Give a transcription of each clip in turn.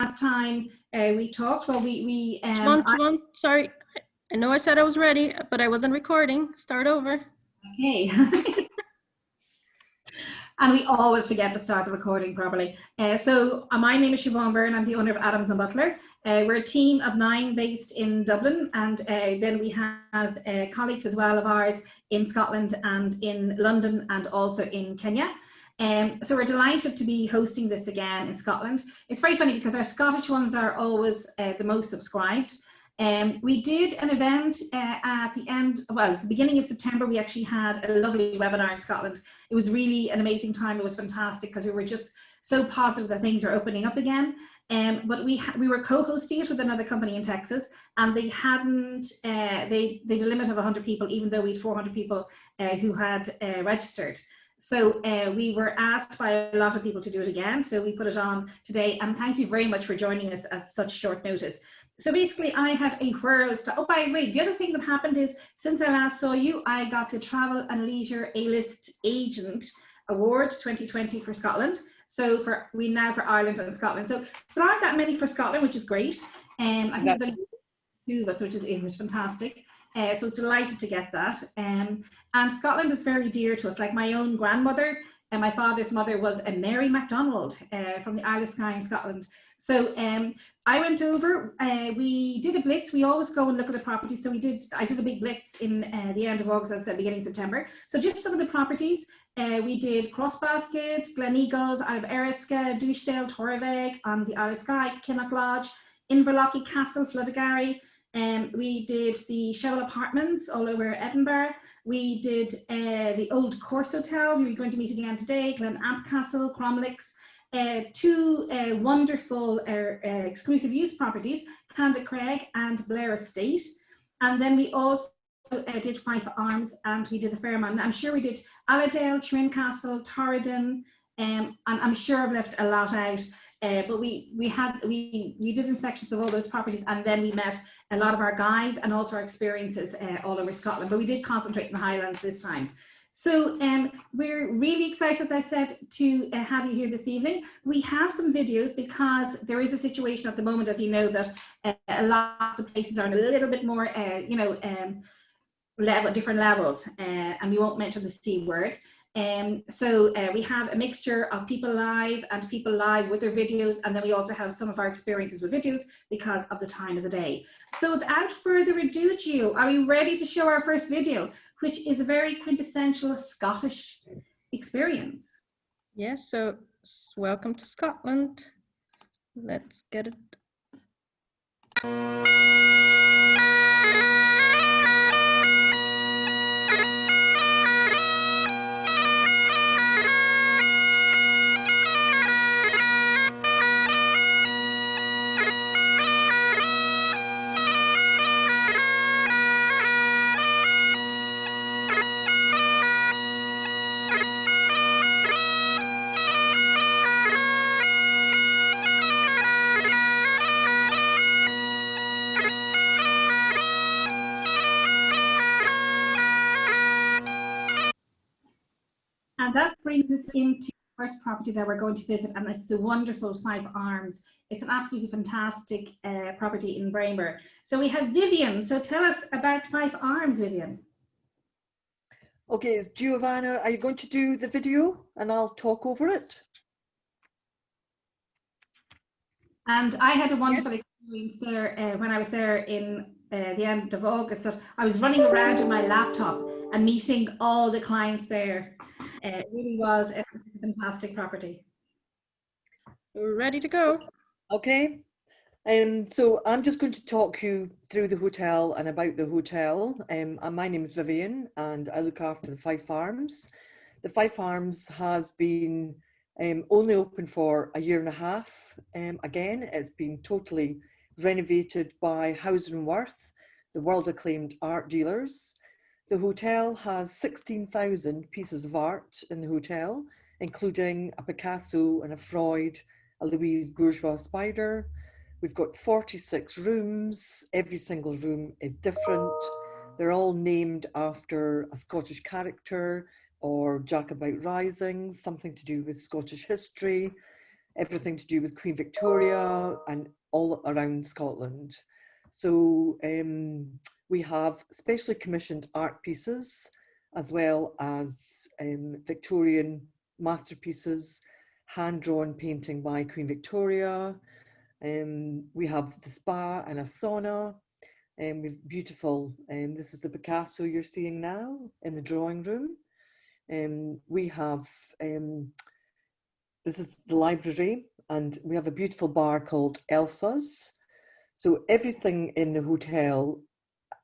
last time we talked, well, Siobhan, sorry. I know I said I was ready, but I wasn't recording. Start over. Okay. And we always forget to start the recording properly. So my name is Siobhan Byrne. I'm the owner of Adams and Butler. We're a team of 9 based in Dublin, and then we have colleagues as well of ours in Scotland and in London and also in Kenya. So we're delighted to be hosting this again in Scotland. It's very funny because our Scottish ones are always the most subscribed. We did an event at the beginning of September. We actually had a lovely webinar in Scotland. It was really an amazing time. It was fantastic because we were just so positive that things are opening up again. But we were co-hosting it with another company in Texas, and they hadn't, they did a limit of 100 people, even though we had 400 people who had registered. So we were asked by a lot of people to do it again. So we put it on today, and thank you very much for joining us at such short notice. So basically I had a whirl of stuff. Oh, by the way, the other thing that happened is since I last saw you, I got the Travel and Leisure A-List Agent Award 2020 for Scotland. So for Ireland and Scotland. So there aren't that many for Scotland, which is great. I think there's only 2 of us, which is fantastic. So it's delighted to get that. And Scotland is very dear to us. Like my own grandmother and my father's mother was a Mary MacDonald from the Isle of Skye in Scotland. So I went over, we did a blitz. We always go and look at the properties. So I did a big blitz in the end of August, as I said, beginning of September. So just some of the properties. We did Crossbasket, Gleneagles, Isle of Eriska, Dushdale, Torveg on the Isle of Skye, Kinnock Lodge, Inverloch Castle, Floodagary. We did the Cheval apartments all over Edinburgh. We did the Old Course Hotel, who we're going to meet again today, Glenamp Castle, Cromlix. 2 wonderful exclusive use properties, Craig and Blair Estate. And then we also did Fife Arms, and we did the Fairmont. I'm sure we did Allerdale, Trinecastle, Torridon, and I'm sure I've left a lot out. But we did inspections of all those properties, and then we met a lot of our guides and also our experiences all over Scotland. But we did concentrate in the Highlands this time. So we're really excited, as I said, to have you here this evening. We have some videos because there is a situation at the moment, as you know, that a lot of places are in a little bit more, different levels, and we won't mention the C word. So we have a mixture of people live and people live with their videos, and then we also have some of our experiences with videos because of the time of the day. So without further ado, Gio, are we ready to show our first video, which is a very quintessential Scottish experience? Yes, so welcome to Scotland. Let's get it. And that brings us into the first property that we're going to visit, and it's the wonderful Fife Arms. It's an absolutely fantastic property in Braemar. So we have Vivian. So tell us about Fife Arms, Vivian. Okay, Giovanna, are you going to do the video and I'll talk over it? And I had a wonderful experience there when I was there in the end of August, that I was running around with my laptop and meeting all the clients there. It really was a fantastic property. We're ready to go. Okay, so I'm just going to talk you through the hotel and about the hotel. And my name is Vivian, and I look after the Fife Arms. The Fife Arms has been only open for a year and a half. Again, it's been totally renovated by Hauser and Wirth, the world-acclaimed art dealers. The hotel has 16,000 pieces of art in the hotel, including a Picasso and a Freud, a Louise Bourgeois spider. We've got 46 rooms. Every single room is different. They're all named after a Scottish character or Jacobite risings, something to do with Scottish history. everything to do with Queen Victoria and all around Scotland. So we have specially commissioned art pieces as well as Victorian masterpieces, hand-drawn painting by Queen Victoria. We have the spa and a sauna. We've beautiful, this is the Picasso you're seeing now in the drawing room. We have, this is the library, and we have a beautiful bar called Elsa's. So everything in the hotel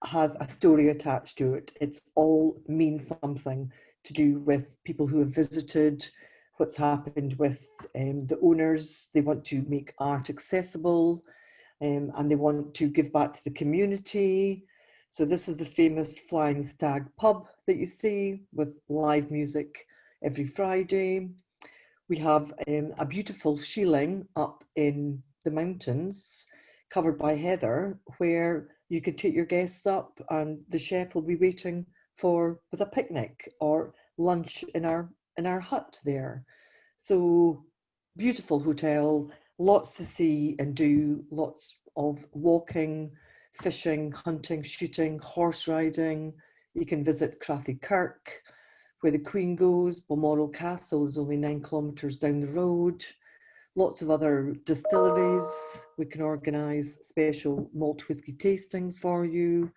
has a story attached to it. It's all means something to do with people who have visited, what's happened with the owners. They want to make art accessible, and they want to give back to the community. So this is the famous Flying Stag pub that you see with live music every Friday. We have a beautiful shieling up in the mountains covered by heather, where you can take your guests up and the chef will be waiting with a picnic or lunch in our hut there. So beautiful hotel, lots to see and do, lots of walking, fishing, hunting, shooting, horse riding. You can visit Crathy Kirk, where the Queen goes. Balmoral Castle is only 9 kilometres down the road. Lots of other distilleries. We can organise special malt whisky tastings for you,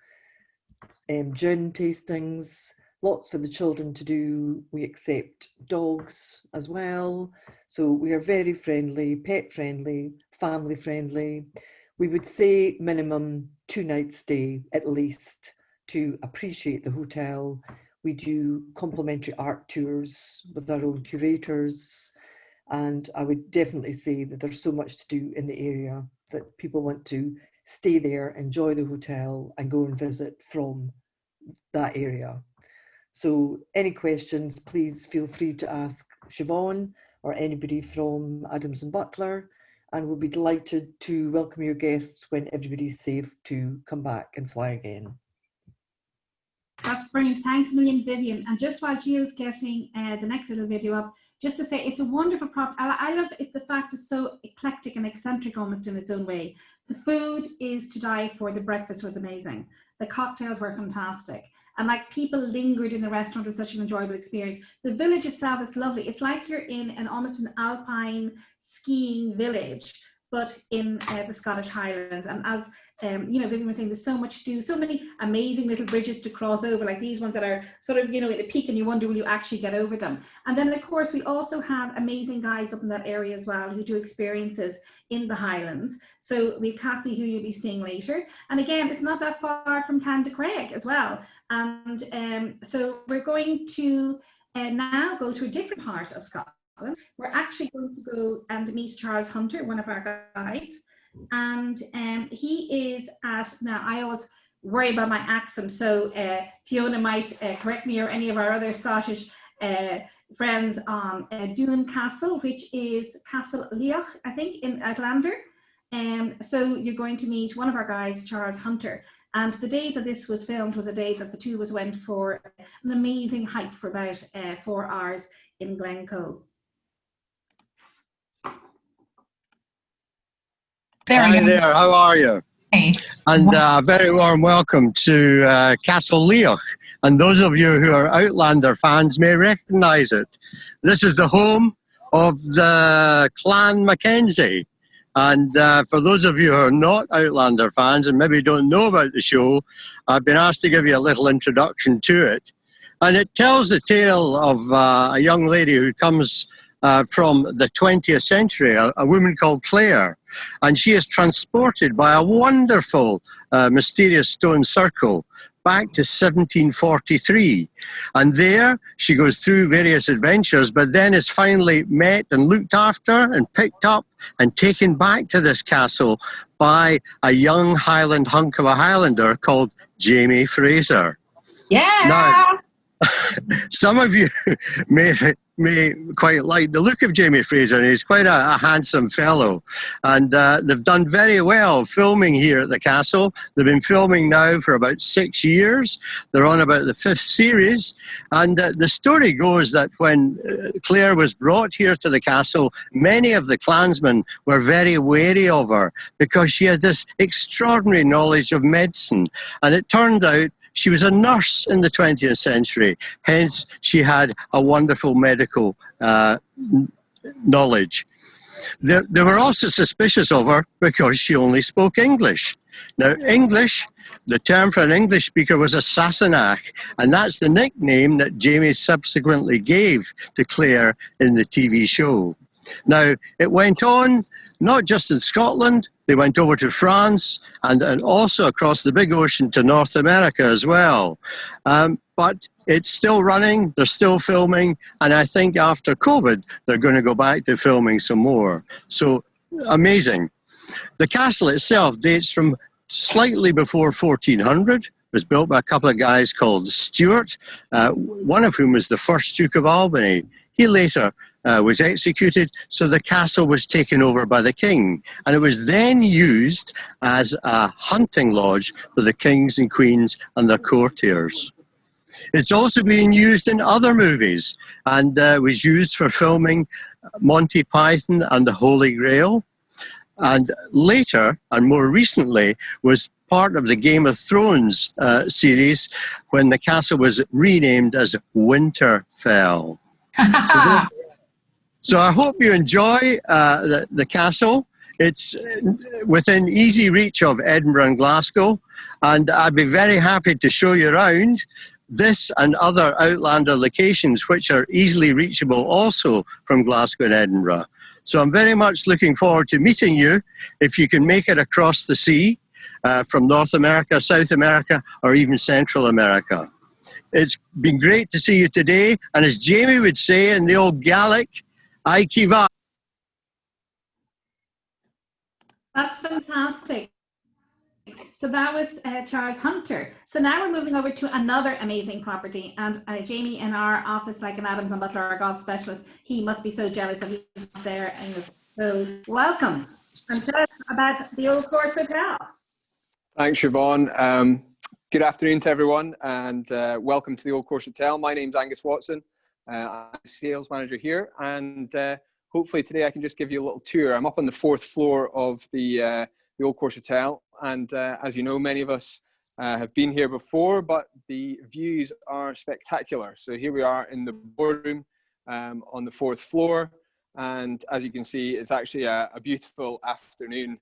gin tastings, lots for the children to do. We accept dogs as well. So we are very friendly, pet friendly, family friendly. We would say minimum 2 nights stay at least to appreciate the hotel. We do complimentary art tours with our own curators. And I would definitely say that there's so much to do in the area that people want to stay there, enjoy the hotel and go and visit from that area. So any questions, please feel free to ask Siobhan or anybody from Adams and Butler, and we'll be delighted to welcome your guests when everybody's safe to come back and fly again. That's brilliant. Thanks a million, Vivian. And just while Gio's getting the next little video up, just to say it's a wonderful property. I love it, the fact it's so eclectic and eccentric almost in its own way. The food is to die for. The breakfast was amazing. The cocktails were fantastic. And like people lingered in the restaurant. It was such an enjoyable experience. The village itself is lovely. It's like you're in almost an alpine skiing village, but in the Scottish Highlands. And as you know, Vivian was saying, there's so much to do, so many amazing little bridges to cross over, like these ones that are sort of, you know, at a peak and you wonder, will you actually get over them? And then of course, we also have amazing guides up in that area as well, who do experiences in the Highlands. So we have Kathy, who you'll be seeing later. And again, it's not that far from Craig as well. And so we're going to now go to a different part of Scotland. We're actually going to go and meet Charles Hunter, one of our guides. And he is now I always worry about my accent, so Fiona might correct me, or any of our other Scottish friends, on Doon Castle, which is Castle Lochs, I think, in Outlander. So you're going to meet one of our guides, Charles Hunter. And the day that this was filmed was a day that the two of us went for an amazing hike for about 4 hours in Glencoe. Hi there, how are you? Hey. And a very warm welcome to Castle Lochs. And those of you who are Outlander fans may recognise it. This is the home of the Clan Mackenzie. And for those of you who are not Outlander fans and maybe don't know about the show, I've been asked to give you a little introduction to it. And it tells the tale of a young lady who comes from the 20th century, a woman called Claire. And she is transported by a wonderful, mysterious stone circle back to 1743. And there she goes through various adventures, but then is finally met and looked after and picked up and taken back to this castle by a young Highland hunk of a Highlander called Jamie Fraser. Yeah. Now, some of you may may quite like the look of Jamie Fraser. He's quite a handsome fellow. And they've done very well filming here at the castle. They've been filming now for about 6 years. They're on about the 5th series. And the story goes that when Claire was brought here to the castle, many of the clansmen were very wary of her because she had this extraordinary knowledge of medicine. And it turned out she was a nurse in the 20th century, hence she had a wonderful medical knowledge. They were also suspicious of her because she only spoke English. Now, English, the term for an English speaker was a Sassenach, and that's the nickname that Jamie subsequently gave to Claire in the TV show. Now, it went on not just in Scotland, they went over to France and also across the big ocean to North America as well. But it's still running, they're still filming, and I think after COVID, they're going to go back to filming some more. So, amazing. The castle itself dates from slightly before 1400. It was built by a couple of guys called Stuart, one of whom was the first Duke of Albany. He later was executed, so the castle was taken over by the king, and it was then used as a hunting lodge for the kings and queens and their courtiers. It's also been used in other movies and was used for filming Monty Python and the Holy Grail, and later and more recently was part of the Game of Thrones series when the castle was renamed as Winterfell. So I hope you enjoy the castle. It's within easy reach of Edinburgh and Glasgow, and I'd be very happy to show you around this and other Outlander locations which are easily reachable also from Glasgow and Edinburgh. So I'm very much looking forward to meeting you if you can make it across the sea from North America, South America, or even Central America. It's been great to see you today, and as Jamie would say in the old Gaelic, I Cheval. That's fantastic. So that was Charles Hunter. So now we're moving over to another amazing property, and Jamie in our office, like an Adams and Butler, our golf specialist, he must be so jealous that he's there. And so welcome, and tell us about the Old Course Hotel. Thanks, Siobhan. Good afternoon to everyone, and welcome to the Old Course Hotel. My name's Angus Watson. I'm a sales manager here, and hopefully today I can just give you a little tour. I'm up on the 4th floor of the Old Course Hotel, and as you know, many of us have been here before, but the views are spectacular. So here we are in the boardroom on the 4th floor, and as you can see, it's actually a beautiful afternoon,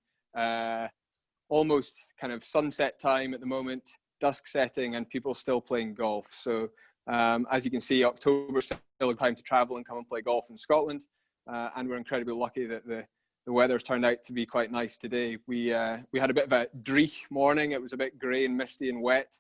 almost kind of sunset time at the moment, dusk setting, and people still playing golf. So as you can see, October is still a time to travel and come and play golf in Scotland, and we're incredibly lucky that the weather's turned out to be quite nice today. We had a bit of a dreich morning. It was a bit grey and misty and wet,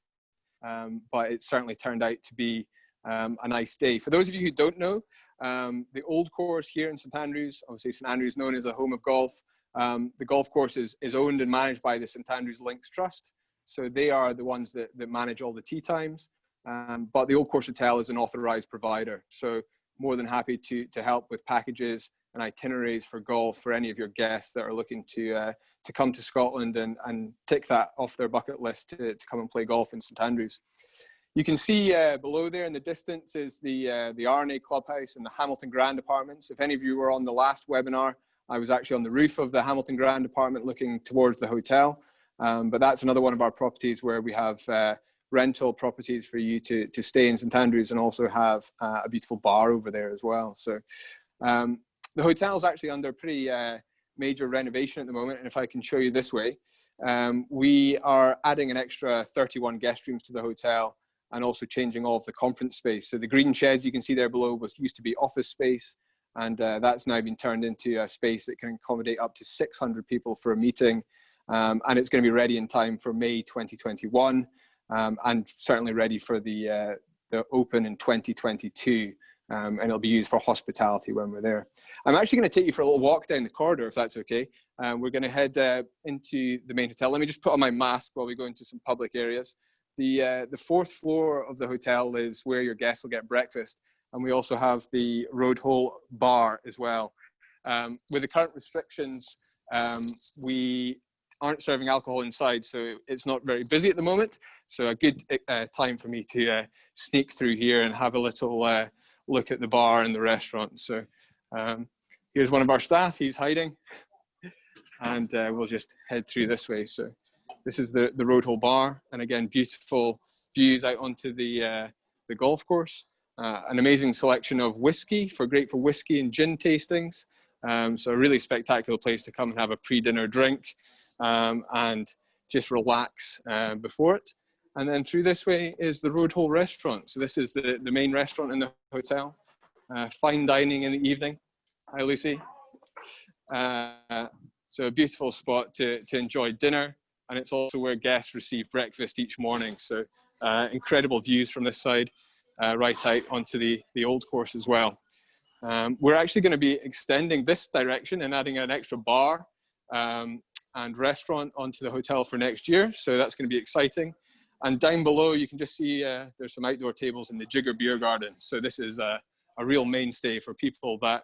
but it certainly turned out to be a nice day. For those of you who don't know, the Old Course here in St Andrews, obviously St Andrews is known as the home of golf. The golf course is owned and managed by the St Andrews Links Trust. So they are the ones that manage all the tee times. But the Old Course Hotel is an authorised provider. So more than happy to help with packages and itineraries for golf for any of your guests that are looking to come to Scotland and tick that off their bucket list to come and play golf in St Andrews. You can see below there in the distance is the RNA Clubhouse and the Hamilton Grand Apartments. If any of you were on the last webinar, I was actually on the roof of the Hamilton Grand Apartment looking towards the hotel. But that's another one of our properties where we have rental properties for you to stay in St Andrews, and also have a beautiful bar over there as well. So the hotel is actually under pretty major renovation at the moment, and if I can show you this way, we are adding an extra 31 guest rooms to the hotel, and also changing all of the conference space. So the green sheds you can see there below used to be office space, and that's now been turned into a space that can accommodate up to 600 people for a meeting, and it's going to be ready in time for May 2021. And certainly ready for the open in 2022, and it'll be used for hospitality when we're there. I'm actually going to take you for a little walk down the corridor, if that's okay. We're going to head into the main hotel. Let me just put on my mask while we go into some public areas. The 4th floor of the hotel is where your guests will get breakfast, and we also have the Road Hole Bar as well. With the current restrictions, we aren't serving alcohol inside, so it's not very busy at the moment. So a good time for me to sneak through here and have a little look at the bar and the restaurant. So here's one of our staff, he's hiding. And we'll just head through this way. So this is the Road Hole Bar, and again, beautiful views out onto the golf course. An amazing selection of whiskey for whiskey and gin tastings. So a really spectacular place to come and have a pre-dinner drink and just relax before it. And then through this way is the Road Hole Restaurant. So this is the main restaurant in the hotel. Fine dining in the evening. Hi, Lucy. So a beautiful spot to enjoy dinner. And it's also where guests receive breakfast each morning. So incredible views from this side, right out onto the old course as well. We're actually going to be extending this direction and adding an extra bar and restaurant onto the hotel for next year. So that's going to be exciting. And down below, you can just see there's some outdoor tables in the Jigger Beer Garden. So this is a real mainstay for people that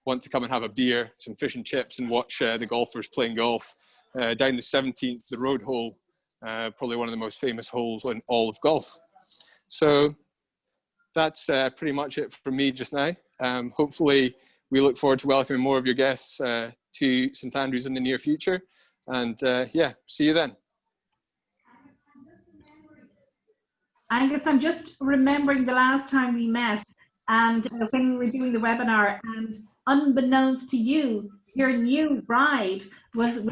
want to come and have a beer, some fish and chips, and watch the golfers playing golf. Down the 17th, the Road Hole, probably one of the most famous holes in all of golf. So that's pretty much it for me just now. Hopefully, we look forward to welcoming more of your guests to St Andrews in the near future. And yeah, see you then. Angus, I'm just remembering the last time we met and when we were doing the webinar, and unbeknownst to you, your new bride was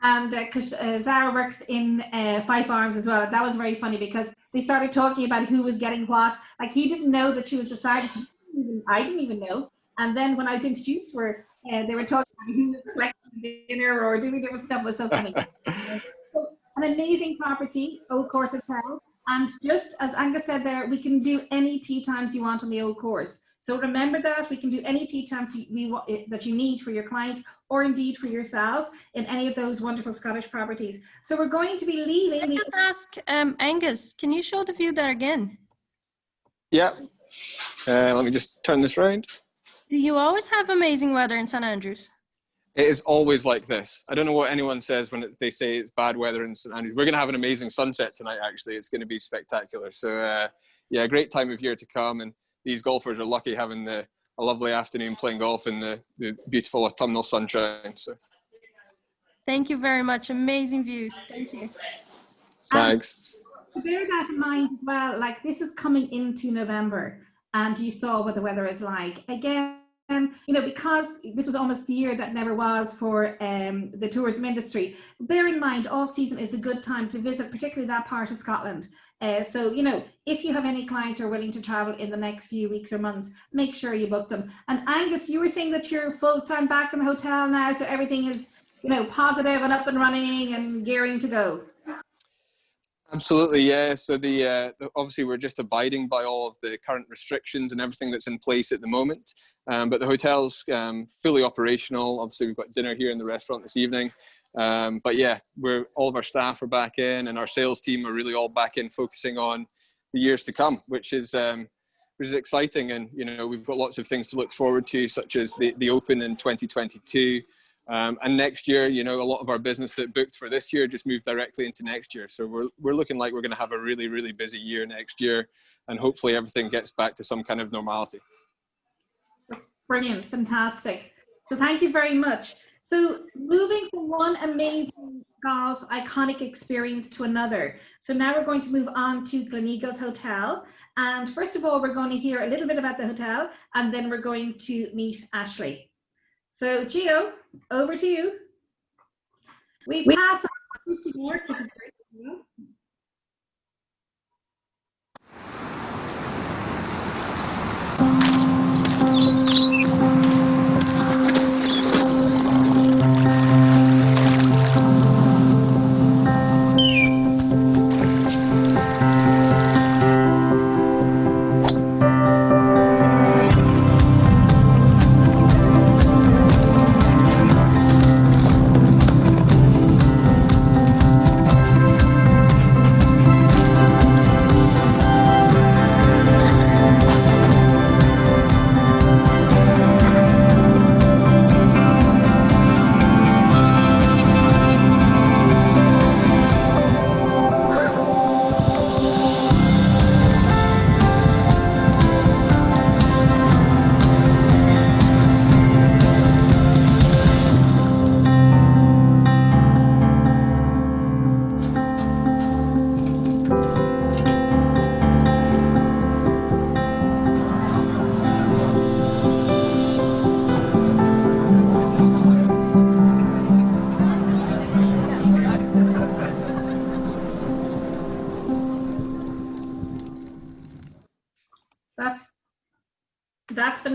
and because Zara works in Fife Arms as well. That was very funny because they started talking about who was getting what. Like, he didn't know that she was decided. I didn't even know. And then when I was introduced to her, they were talking about who was collecting dinner or doing different stuff. It was so funny. So, an amazing property, Old Course Hotel. And just as Angus said there, we can do any tea times you want on the Old Course. So remember that we can do any tea times that you need for your clients, or indeed for yourselves, in any of those wonderful Scottish properties. So we're going to be leaving. Can I just ask, Angus, can you show the view there again? Yeah. Let me just turn this around. Do you always have amazing weather in St Andrews? It is always like this. I don't know what anyone says when they say it's bad weather in St Andrews. We're going to have an amazing sunset tonight, actually. It's going to be spectacular. So, yeah, great time of year to come. And these golfers are lucky having a lovely afternoon playing golf in the beautiful autumnal sunshine. So, thank you very much. Amazing views. Thank you. Thanks. Bear that in mind as well. Like, this is coming into November, and you saw what the weather is like. Again, you know, because this was almost the year that never was for the tourism industry, bear in mind off season is a good time to visit, particularly that part of Scotland. So, you know, if you have any clients who are willing to travel in the next few weeks or months, make sure you book them. And Angus, you were saying that you're full-time back in the hotel now, so everything is, you know, positive and up and running and gearing to go. Absolutely, yeah. So obviously we're just abiding by all of the current restrictions and everything that's in place at the moment. But the hotel's fully operational. Obviously we've got dinner here in the restaurant this evening. But yeah, all of our staff are back in, and our sales team are really all back in, focusing on the years to come, which is exciting. And you know, we've got lots of things to look forward to, such as the Open in 2022. And next year, you know, a lot of our business that booked for this year just moved directly into next year. So we're looking like we're going to have a really, really busy year next year, and hopefully everything gets back to some kind of normality. That's brilliant, fantastic. So thank you very much. So moving from one amazing golf iconic experience to another. So now we're going to move on to Gleneagles Hotel. And first of all, we're going to hear a little bit about the hotel, and then we're going to meet Ashley. So Gio, over to you. We passed on 50 more, which is great.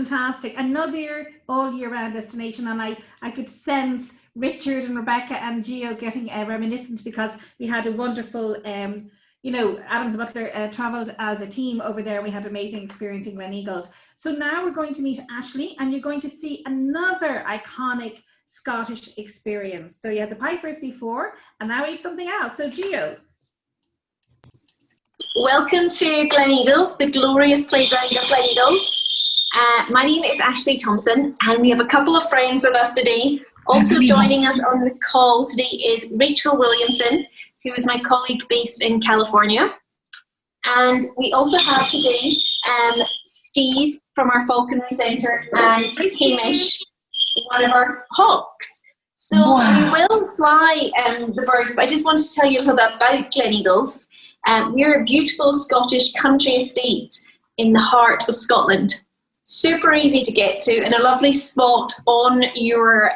fantastic. Another all year round destination, and I could sense Richard and Rebecca and Gio getting reminiscent, because we had a wonderful, you know, Adams and Butler travelled as a team over there. We had an amazing experience in Gleneagles. So now we're going to meet Ashley, and you're going to see another iconic Scottish experience. So you had the Pipers before, and now we have something else. So Gio. Welcome to Gleneagles, the glorious playground of Gleneagles. My name is Ashley Thompson, and we have a couple of friends with us today. Also joining us on the call today is Rachel Williamson, who is my colleague based in California. And we also have today Steve from our Falconry Centre and Hamish, one of our hawks. So we will fly the birds, but I just wanted to tell you a little bit about Gleneagles. We're a beautiful Scottish country estate in the heart of Scotland. Super easy to get to, and a lovely spot on your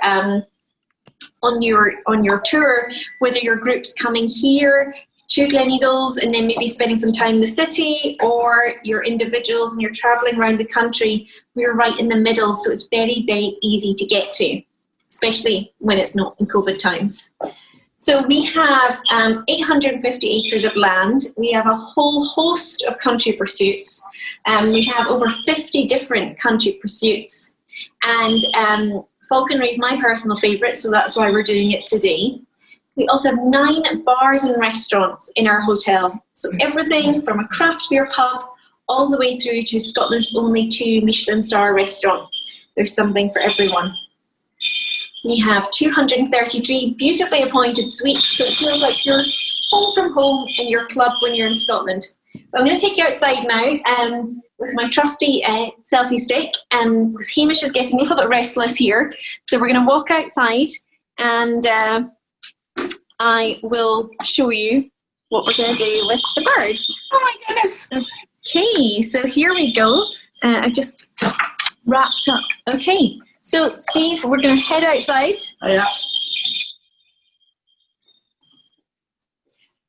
tour, whether your group's coming here to Gleneagles and then maybe spending some time in the city, or your individuals and you're travelling around the country. We're right in the middle, so it's very, very easy to get to, especially when it's not in COVID times. So we have 850 acres of land. We have a whole host of country pursuits. We have over 50 different country pursuits. And falconry is my personal favourite, so that's why we're doing it today. We also have 9 bars and restaurants in our hotel. So everything from a craft beer pub all the way through to Scotland's only 2 Michelin star restaurant. There's something for everyone. We have 233 beautifully appointed suites, so it feels like you're home from home in your club when you're in Scotland. But I'm going to take you outside now with my trusty selfie stick, and because Hamish is getting a little bit restless here. So we're going to walk outside, and I will show you what we're going to do with the birds. Oh my goodness. Okay, so here we go. I just wrapped up. Okay. So, Steve, we're going to head outside. Oh, yeah.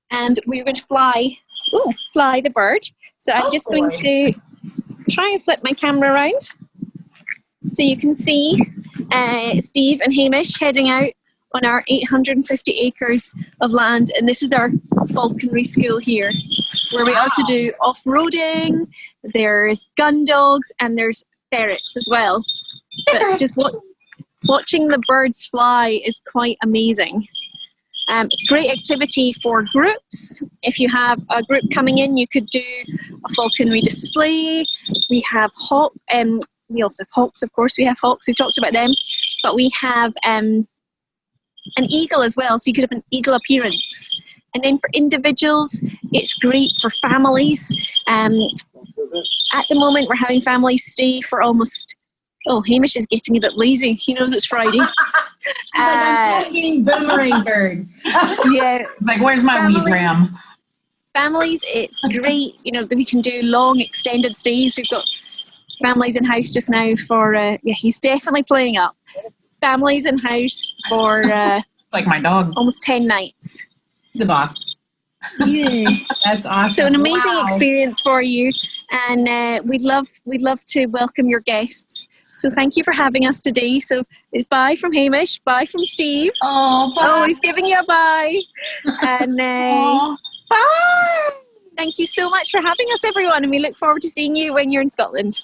And we're going to fly the bird. So I'm just going to try and flip my camera around so you can see Steve and Hamish heading out on our 850 acres of land. And this is our falconry school here, where we also do off-roading, there's gun dogs, and there's ferrets as well. But just watching the birds fly is quite amazing. Great activity for groups. If you have a group coming in, you could do a falconry display. We have we also have hawks, of course. We have hawks. We've talked about them, but we have an eagle as well. So you could have an eagle appearance. And then for individuals, it's great for families. At the moment, we're having families stay for almost. Oh, Hamish is getting a bit lazy. He knows it's Friday. I'm boomerang bird. Yeah. Like, where's my weed ram? Families, it's great. You know, we can do long extended stays. We've got families in house just now for, he's definitely playing up. Families in house for It's like my dog. almost 10 nights. He's the boss. Yeah. That's awesome. So an amazing experience for you. And we'd love to welcome your guests. So thank you for having us today. So it's bye from Hamish, bye from Steve. Oh, bye. Oh, he's giving you a bye. And bye. Thank you so much for having us, everyone. And we look forward to seeing you when you're in Scotland.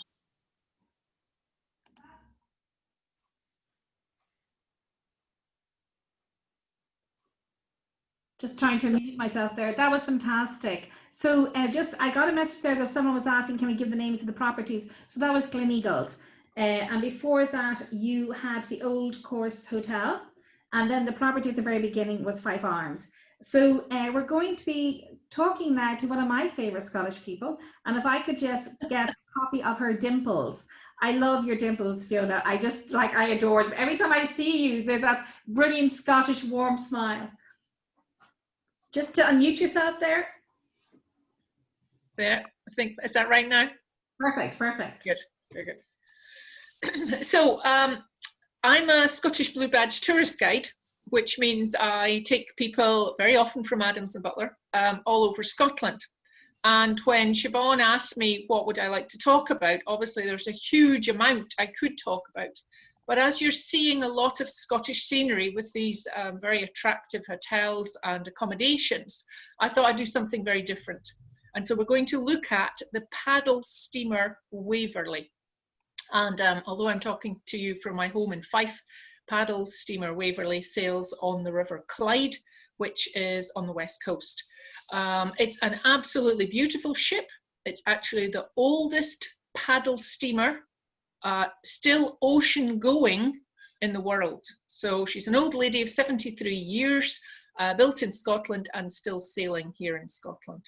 Just trying to mute myself there. That was fantastic. So I got a message there that someone was asking, can we give the names of the properties? So that was Gleneagles. And before that, you had the Old Course Hotel. And then the property at the very beginning was Fife Arms. So we're going to be talking now to one of my favorite Scottish people. And if I could just get a copy of her dimples. I love your dimples, Fiona. I adore them. Every time I see you, there's that brilliant Scottish warm smile. Just to unmute yourself there. There, I think, is that right now? Perfect. Good, very good. So I'm a Scottish Blue Badge tourist guide, which means I take people very often from Adams and Butler all over Scotland. And when Siobhan asked me what would I like to talk about, obviously there's a huge amount I could talk about. But as you're seeing a lot of Scottish scenery with these very attractive hotels and accommodations, I thought I'd do something very different. And so we're going to look at the paddle steamer Waverley. And although I'm talking to you from my home in Fife, paddle steamer Waverley sails on the River Clyde, which is on the west coast. It's an absolutely beautiful ship. It's actually the oldest paddle steamer still ocean going in the world. So she's an old lady of 73 years, built in Scotland and still sailing here in Scotland.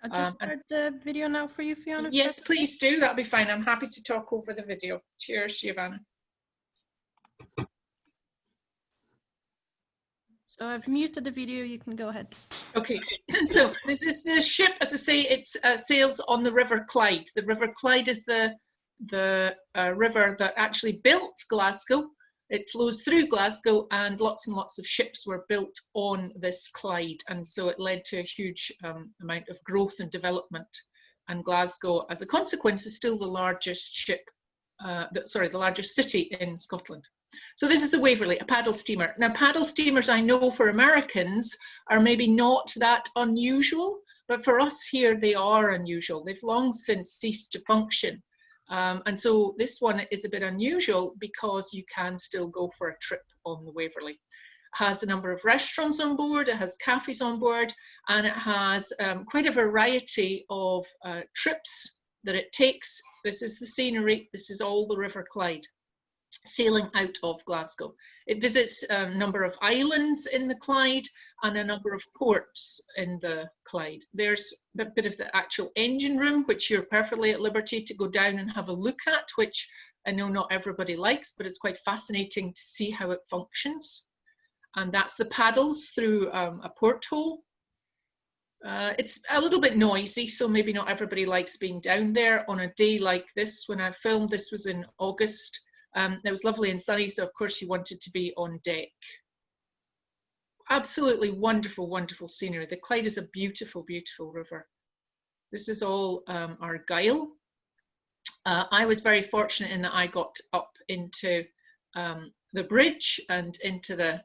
I'll just start the video now for you, Fiona. Yes, please do. That'll be fine. I'm happy to talk over the video. Cheers, Giovanna. So I've muted the video. You can go ahead. Okay, so this is the ship. As I say, it sails on the River Clyde. The River Clyde is the river that actually built Glasgow. It flows through Glasgow, and lots of ships were built on this Clyde, and so it led to a huge amount of growth and development. And Glasgow, as a consequence, is still the largest the largest city in Scotland. So this is the Waverley, a paddle steamer. Now, paddle steamers, I know for Americans, are maybe not that unusual, but for us here, they are unusual. They've long since ceased to function. And so this one is a bit unusual because you can still go for a trip on the Waverley. It has a number of restaurants on board, it has cafes on board, and it has quite a variety of trips that it takes. This is the scenery, this is all the River Clyde, sailing out of Glasgow. It visits a number of islands in the Clyde and a number of ports in the Clyde. There's a bit of the actual engine room, which you're perfectly at liberty to go down and have a look at, which I know not everybody likes, but it's quite fascinating to see how it functions. And that's the paddles through a porthole. It's a little bit noisy, so maybe not everybody likes being down there on a day like this. When I filmed, this was in August. It was lovely and sunny, so of course you wanted to be on deck. Absolutely wonderful, wonderful scenery. The Clyde is a beautiful, beautiful river. This is all Argyll. I was very fortunate in that I got up into the bridge and into the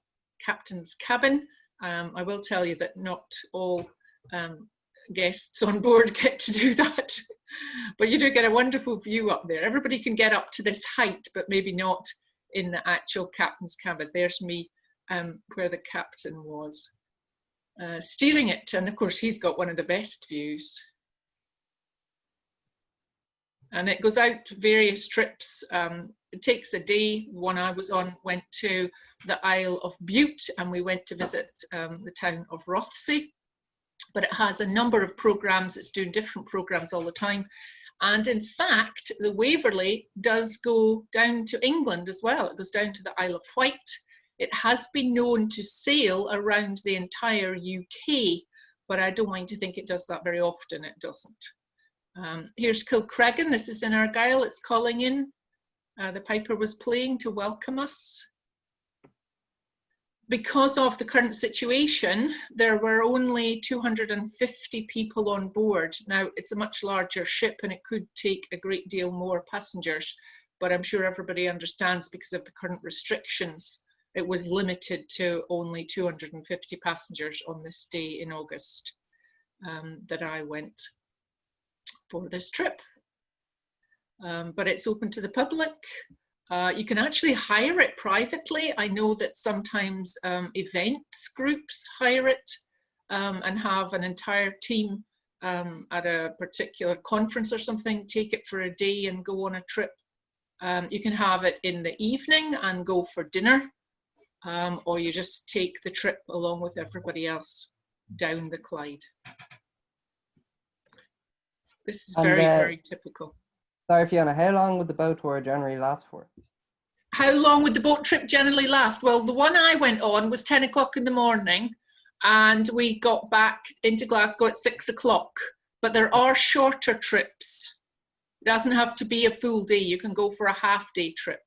captain's cabin. I will tell you that not all guests on board get to do that, but you do get a wonderful view up there. Everybody can get up to this height, but maybe not in the actual captain's cabin. There's me where the captain was steering it, and of course he's got one of the best views. And it goes out various trips. It takes a day. The one I was on went to the Isle of Bute, and we went to visit the town of Rothesay. But it has a number of programs. It's doing different programs all the time. And in fact, the Waverley does go down to England as well. It goes down to the Isle of Wight. It has been known to sail around the entire UK, but I don't mind to think it does that very often. It doesn't. Here's Kilcreggan. This is in Argyll. It's calling in. The Piper was playing to welcome us. Because of the current situation, there were only 250 people on board. Now, it's a much larger ship and it could take a great deal more passengers, but I'm sure everybody understands because of the current restrictions, it was limited to only 250 passengers on this day in August that I went for this trip. But it's open to the public. You can actually hire it privately. I know that sometimes events groups hire it and have an entire team at a particular conference or something, take it for a day and go on a trip. You can have it in the evening and go for dinner, or you just take the trip along with everybody else down the Clyde. This is very, very typical. Sorry, Fiona, how long would the boat tour generally last for? How long would the boat trip generally last? Well, the one I went on was 10 o'clock in the morning and we got back into Glasgow at 6 o'clock. But there are shorter trips. It doesn't have to be a full day. You can go for a half-day trip.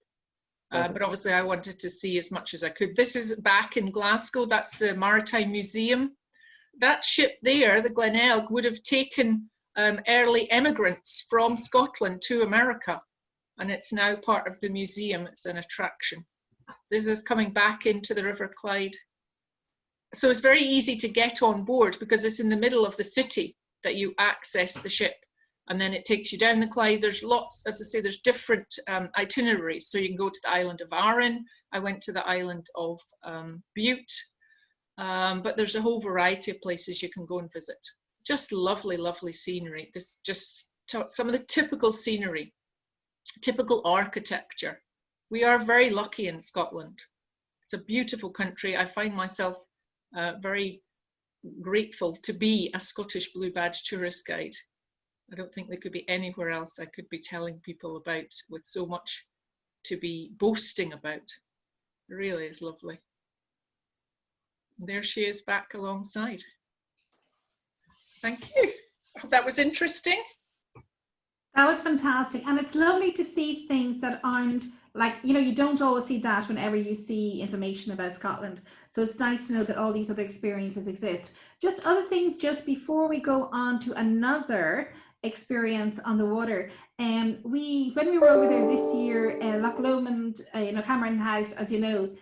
But obviously I wanted to see as much as I could. This is back in Glasgow. That's the Maritime Museum. That ship there, the Gleneagles, would have taken early immigrants from Scotland to America, and it's now part of the museum. It's an attraction. This is coming back into the River Clyde. So it's very easy to get on board because it's in the middle of the city that you access the ship, and then it takes you down the Clyde. There's lots, as I say, there's different itineraries. So you can go to the island of Arran. I went to the island of Bute, but there's a whole variety of places you can go and visit. Just lovely, lovely scenery. This just some of the typical scenery, typical architecture. We are very lucky in Scotland. It's a beautiful country. I find myself very grateful to be a Scottish Blue Badge tourist guide. I don't think there could be anywhere else I could be telling people about with so much to be boasting about. It really is lovely. There she is back alongside. Thank you. I hope that was interesting. That was fantastic. And it's lovely to see things that aren't like, you know, you don't always see that whenever you see information about Scotland. So it's nice to know that all these other experiences exist. Just other things, just before we go on to another experience on the water. When we were over there this year, Loch Lomond, Cameron House, as you know,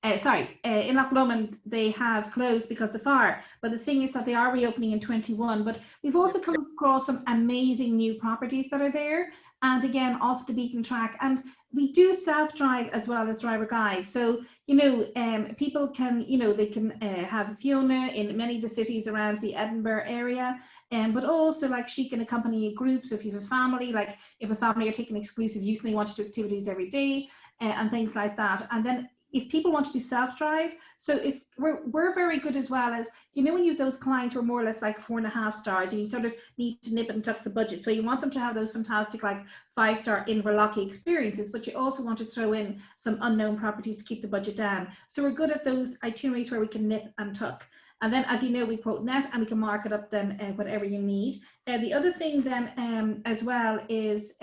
in Loch Lomond they have closed because of the fire, but the thing is that they are reopening in 21. But we've also come across some amazing new properties that are there, and again off the beaten track, and we do self-drive as well as driver guide. So people can, they can have Fiona in many of the cities around the Edinburgh area, but also like she can accompany a group. So if you have a family, like if a family are taking exclusive use and they want to do activities every day and things like that. And then if people want to do self-drive, so if we're very good as well as, when you have those clients who are more or less like 4.5 stars, you sort of need to nip and tuck the budget. So you want them to have those fantastic like 5-star Inverlochy experiences, but you also want to throw in some unknown properties to keep the budget down. So we're good at those itineraries where we can nip and tuck. And then, as you know, we quote net and we can mark it up then whatever you need. The other thing then as well is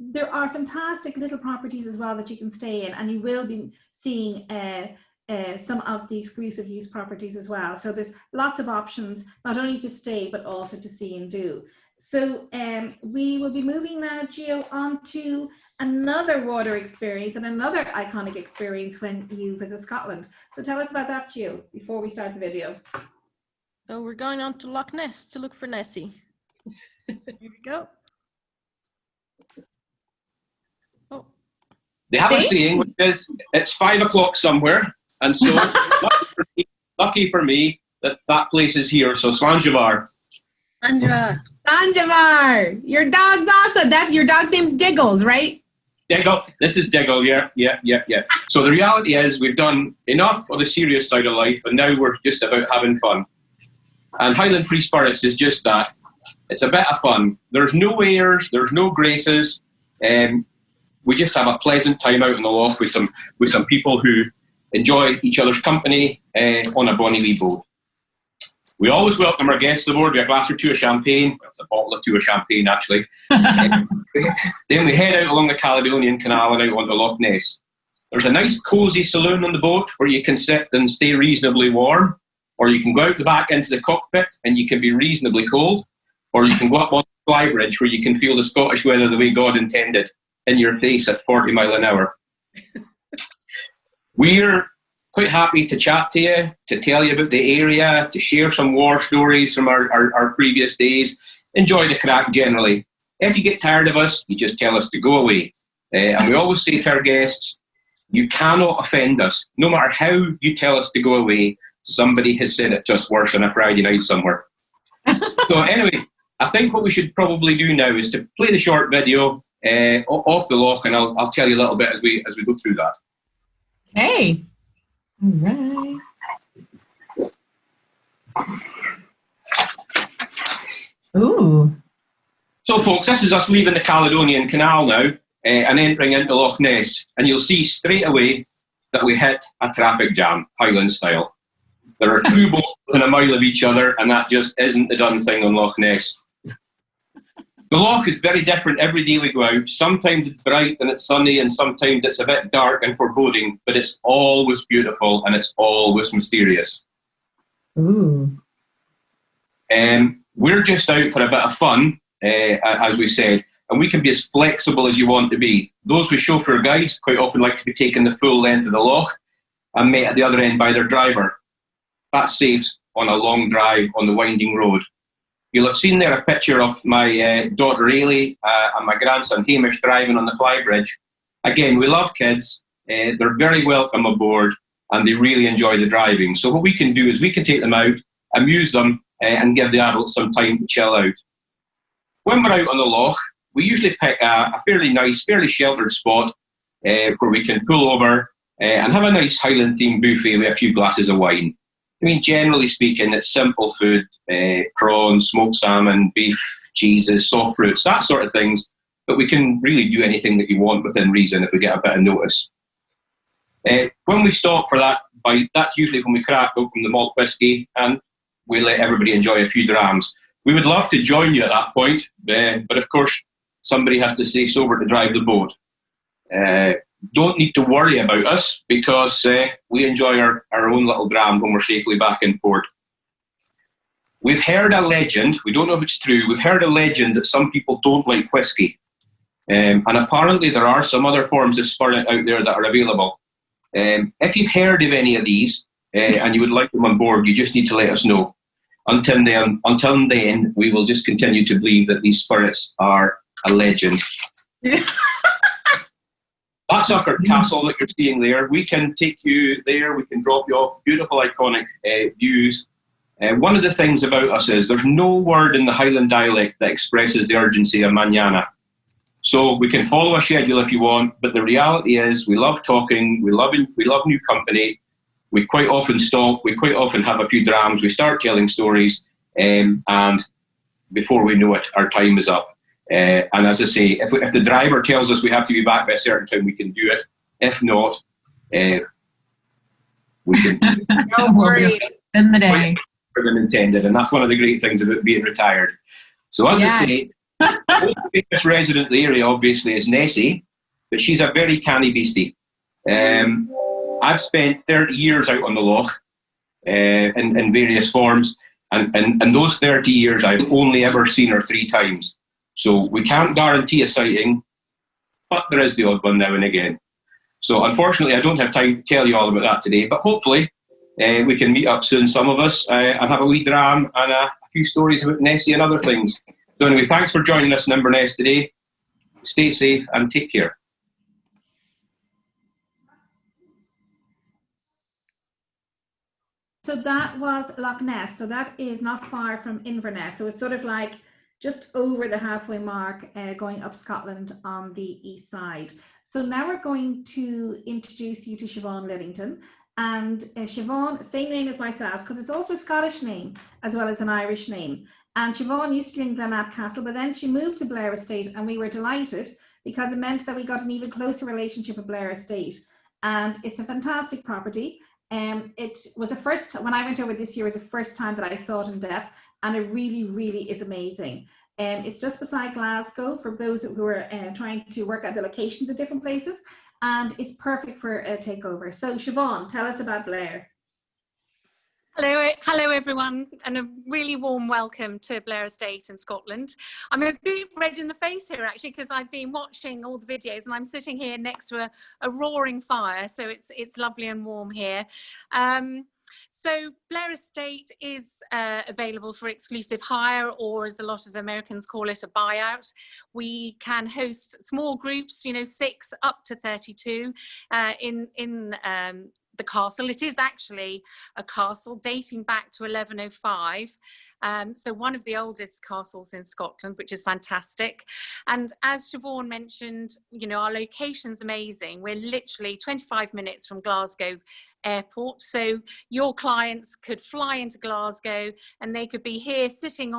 there are fantastic little properties as well that you can stay in, and you will be seeing some of the exclusive use properties as well. So there's lots of options, not only to stay, but also to see and do. So we will be moving now, Gio, on to another water experience and another iconic experience when you visit Scotland. So tell us about that, Gio, before we start the video. So we're going on to Loch Ness to look for Nessie. Here we go. They have a saying, which is, it's 5 o'clock somewhere, and so lucky for me that place is here. So Slanjavar. Slanjavar, your dog's awesome. That's your dog's name's Diggles, right? Diggle. This is Diggle. Yeah. So the reality is, we've done enough of the serious side of life, and now we're just about having fun. And Highland Free Spirits is just that. It's a bit of fun. There's no airs. There's no graces. We just have a pleasant time out in the Loch with some people who enjoy each other's company on a bonny wee boat. We always welcome our guests aboard with a glass or two of champagne. Well, it's a bottle or two of champagne, actually. Then we head out along the Caledonian Canal and out onto Loch Ness. There's a nice cosy saloon on the boat where you can sit and stay reasonably warm, or you can go out the back into the cockpit and you can be reasonably cold, or you can go up on the flybridge where you can feel the Scottish weather the way God intended, in your face at 40 mile an hour. We're quite happy to chat to you, to tell you about the area, to share some war stories from our previous days. Enjoy the crack generally. If you get tired of us, you just tell us to go away. And we always say to our guests, you cannot offend us. No matter how you tell us to go away, somebody has said it to us worse on a Friday night somewhere. So anyway, I think what we should probably do now is to play the short video off the Loch, and I'll tell you a little bit as we go through that. Hey. All right. Ooh. So folks, this is us leaving the Caledonian Canal now and entering into Loch Ness, and you'll see straight away that we hit a traffic jam, Highland style. There are two boats within a mile of each other, and that just isn't the done thing on Loch Ness. The Loch is very different every day we go out. Sometimes it's bright and it's sunny, and sometimes it's a bit dark and foreboding, but it's always beautiful and it's always mysterious. Ooh. We're just out for a bit of fun, as we said, and we can be as flexible as you want to be. Those with chauffeur guides quite often like to be taking the full length of the loch and met at the other end by their driver. That saves on a long drive on the winding road. You'll have seen there a picture of my daughter Ailey and my grandson Hamish driving on the flybridge. Again, we love kids. They're very welcome aboard and they really enjoy the driving. So what we can do is we can take them out, amuse them, and give the adults some time to chill out. When we're out on the loch, we usually pick a fairly nice, fairly sheltered spot where we can pull over and have a nice Highland-themed buffet with a few glasses of wine. I mean, generally speaking, it's simple food, prawns, smoked salmon, beef, cheeses, soft fruits, that sort of things. But we can really do anything that you want within reason if we get a bit of notice. When we stop for that bite, that's usually when we crack open the malt whisky and we let everybody enjoy a few drams. We would love to join you at that point, but of course, somebody has to stay sober to drive the boat. Don't need to worry about us because we enjoy our own little dram when we're safely back in port. We've heard a legend, we don't know if it's true, we've heard a legend that some people don't like whiskey. And apparently there are some other forms of spirit out there that are available. If you've heard of any of these and you would like them on board, you just need to let us know. Until then, we will just continue to believe that these spirits are a legend. That's Blair Castle that you're seeing there. We can take you there, we can drop you off. Beautiful, iconic views. One of the things about us is there's no word in the Highland dialect that expresses the urgency of manana. So we can follow a schedule if you want, but the reality is we love talking, we love new company. We quite often stop, we quite often have a few drams, we start telling stories, and before we know it, our time is up. And as I say, if the driver tells us we have to be back by a certain time, we can do it. If not, we can. No worries. In the day. Than intended, and that's one of the great things about being retired. So as I say, the most famous resident of the area obviously is Nessie, but she's a very canny beastie. I've spent 30 years out on the loch in various forms, and those 30 years I've only ever seen her 3 times. So we can't guarantee a sighting, but there is the odd one now and again. So unfortunately I don't have time to tell you all about that today, but hopefully we can meet up soon, some of us, and have a wee dram and a few stories about Nessie and other things. So anyway, thanks for joining us in Inverness today. Stay safe and take care. So that was Loch Ness. So that is not far from Inverness. So it's sort of like just over the halfway mark going up Scotland on the east side. So now we're going to introduce you to Siobhan Lidington. And Siobhan, same name as myself, because it's also a Scottish name as well as an Irish name. And Siobhan used to be in Gleneagles Castle, but then she moved to Blair Estate, and we were delighted because it meant that we got an even closer relationship with Blair Estate. And it's a fantastic property. It was the first, when I went over this year, it was the first time that I saw it in depth, and it really, really is amazing. It's just beside Glasgow for those who are trying to work out the locations of different places. And it's perfect for a takeover. So Siobhan, tell us about Blair. Hello everyone, and a really warm welcome to Blair Estate in Scotland. I'm a bit red in the face here actually because I've been watching all the videos and I'm sitting here next to a roaring fire, so it's lovely and warm here. So Blair Estate is available for exclusive hire, or as a lot of Americans call it, a buyout. We can host small groups, 6 up to 32 in the castle. It is actually a castle dating back to 1105. So one of the oldest castles in Scotland, which is fantastic. And as Siobhan mentioned, our location's amazing. We're literally 25 minutes from Glasgow Airport, so your clients could fly into Glasgow and they could be here sitting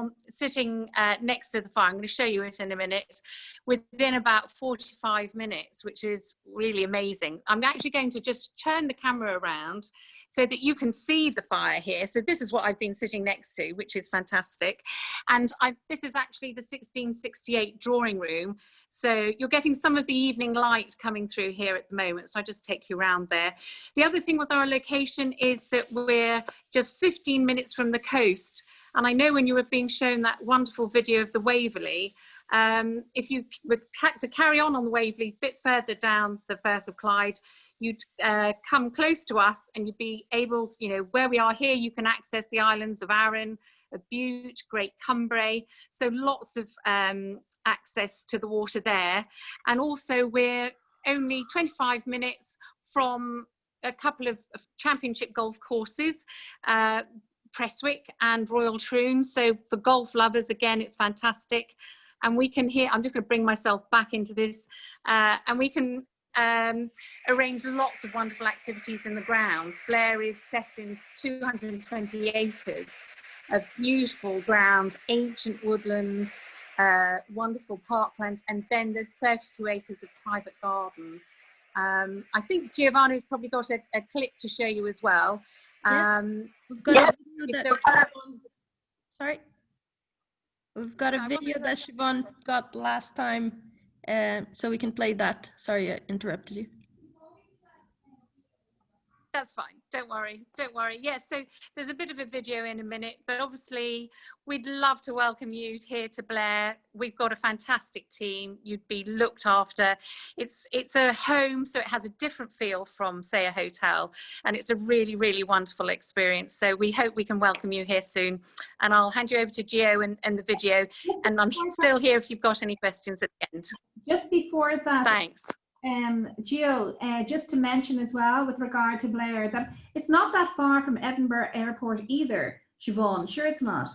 next to the fire. I'm going to show you it in a minute, within about 45 minutes, which is really amazing. I'm actually going to just turn the camera around so that you can see the fire here. So this is what I've been sitting next to, which is fantastic. And this is actually the 1668 drawing room. So you're getting some of the evening light coming through here at the moment. So I'll just take you around there. The other thing with our location is that we're just 15 minutes from the coast. And I know when you were being shown that wonderful video of the Waverley, if you were to carry on the Waverley, a bit further down the Firth of Clyde, you'd come close to us and you'd be able, you know, where we are here, you can access the islands of Arran, of Bute, Great Cumbrae. So lots of access to the water there. And also we're only 25 minutes from a couple of championship golf courses, Prestwick and Royal Troon. So for golf lovers, again, it's fantastic. And we can hear, I'm just going to bring myself back into this, and we can arrange lots of wonderful activities in the grounds. Blair is set in 220 acres of beautiful grounds, ancient woodlands, wonderful parkland, and then there's 32 acres of private gardens. I think Giovanni's probably got a clip to show you as well. We've got a video that sorry. We've got a video that Siobhan got last time, so we can play that. Sorry, I interrupted you. That's fine. Don't worry. Don't worry. Yes, so there's a bit of a video in a minute, but obviously we'd love to welcome you here to Blair. We've got a fantastic team. You'd be looked after. It's a home, so it has a different feel from, say, a hotel, and it's a really, really wonderful experience. So we hope we can welcome you here soon. And I'll hand you over to Gio and the video, and I'm still here if you've got any questions at the end. Just before that, thanks. Gio, just to mention as well with regard to Blair that it's not that far from Edinburgh Airport either, Siobhan. Sure, it's not.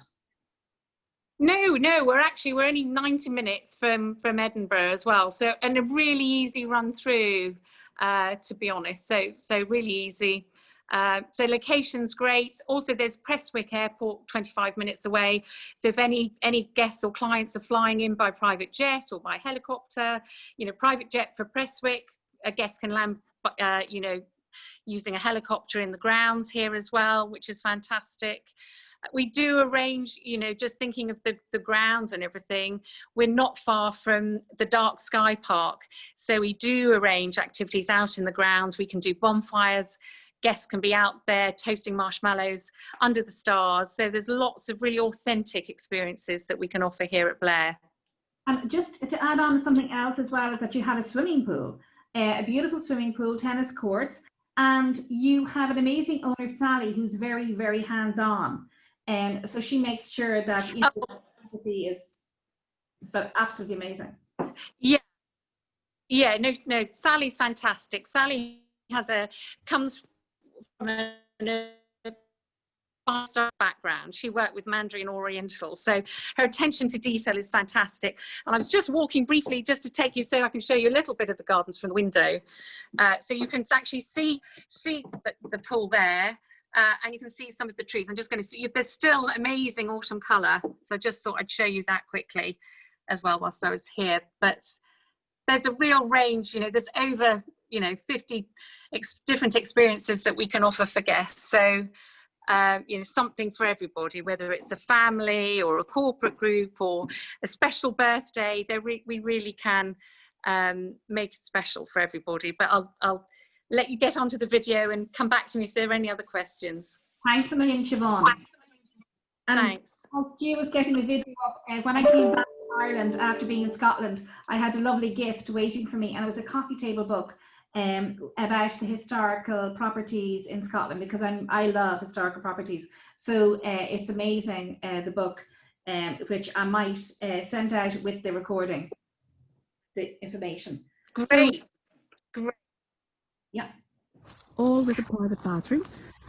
No, we're only 90 minutes from Edinburgh as well. So, and a really easy run through, to be honest. So really easy. So location's great. Also, there's Prestwick Airport 25 minutes away. So if any guests or clients are flying in by private jet or by helicopter, you know, private jet for Prestwick, a guest can land, you know, using a helicopter in the grounds here as well, which is fantastic. We do arrange, you know, just thinking of the grounds and everything, we're not far from the Dark Sky Park. So we do arrange activities out in the grounds. We can do bonfires. Guests can be out there toasting marshmallows under the stars. So there's lots of really authentic experiences that we can offer here at Blair. And just to add on to something else as well is that you have a swimming pool, a beautiful swimming pool, tennis courts, and you have an amazing owner, Sally, who's very, very hands-on. And so she makes sure that, you know, the facility is absolutely amazing. Yeah, no, Sally's fantastic. Sally comes from a five-star background. She worked with Mandarin Oriental, so her attention to detail is fantastic. And I was just walking briefly just to take you so I can show you a little bit of the gardens from the window. So you can actually see the pool there, and you can see some of the trees. I'm just going to see, there's still amazing autumn colour, so I just thought I'd show you that quickly as well whilst I was here. But there's a real range, you know, there's over, you know, 50 different experiences that we can offer for guests. So, you know, something for everybody, whether it's a family or a corporate group or a special birthday, we really can make it special for everybody. But I'll let you get onto the video and come back to me if there are any other questions. Thanks a million, Siobhan. And thanks. As Gia was getting the video up, when I came back to Ireland after being in Scotland, I had a lovely gift waiting for me, and it was a coffee table book about the historical properties in Scotland, because I love historical properties. So it's amazing, the book, which I might send out with the recording, the information. Great. Yeah. All with a private bathroom,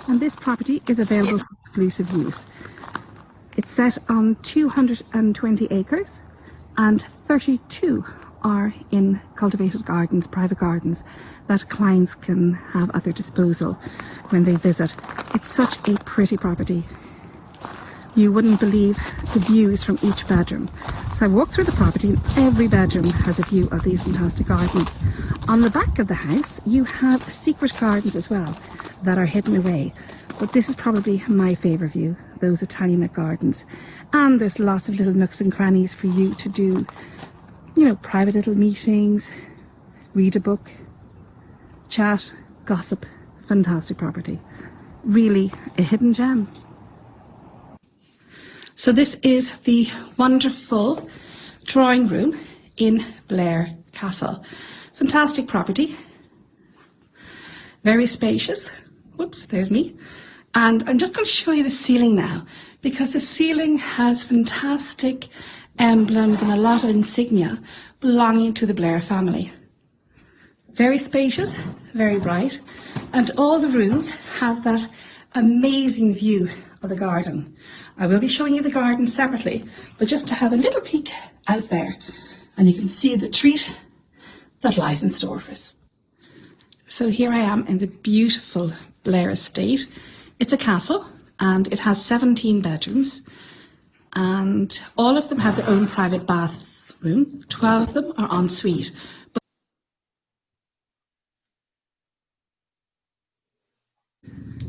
and this property is available for exclusive use. It's set on 220 acres, and 32 are in cultivated gardens, private gardens, that clients can have at their disposal when they visit. It's such a pretty property. You wouldn't believe the views from each bedroom. So I walked through the property, and every bedroom has a view of these fantastic gardens. On the back of the house, you have secret gardens as well that are hidden away. But this is probably my favourite view, those Italianate gardens. And there's lots of little nooks and crannies for you to do, you know, private little meetings, read a book, chat, gossip. Fantastic property. Really a hidden gem. So this is the wonderful drawing room in Blair Castle. Fantastic property, very spacious. Whoops, there's me. And I'm just going to show you the ceiling now, because the ceiling has fantastic emblems and a lot of insignia belonging to the Blair family. Very spacious, very bright, and all the rooms have that amazing view of the garden. I will be showing you the garden separately, but just to have a little peek out there, and you can see the treat that lies in store for us. So here I am in the beautiful Blair Estate. It's a castle and it has 17 bedrooms, and all of them have their own private bathroom. 12 of them are en suite.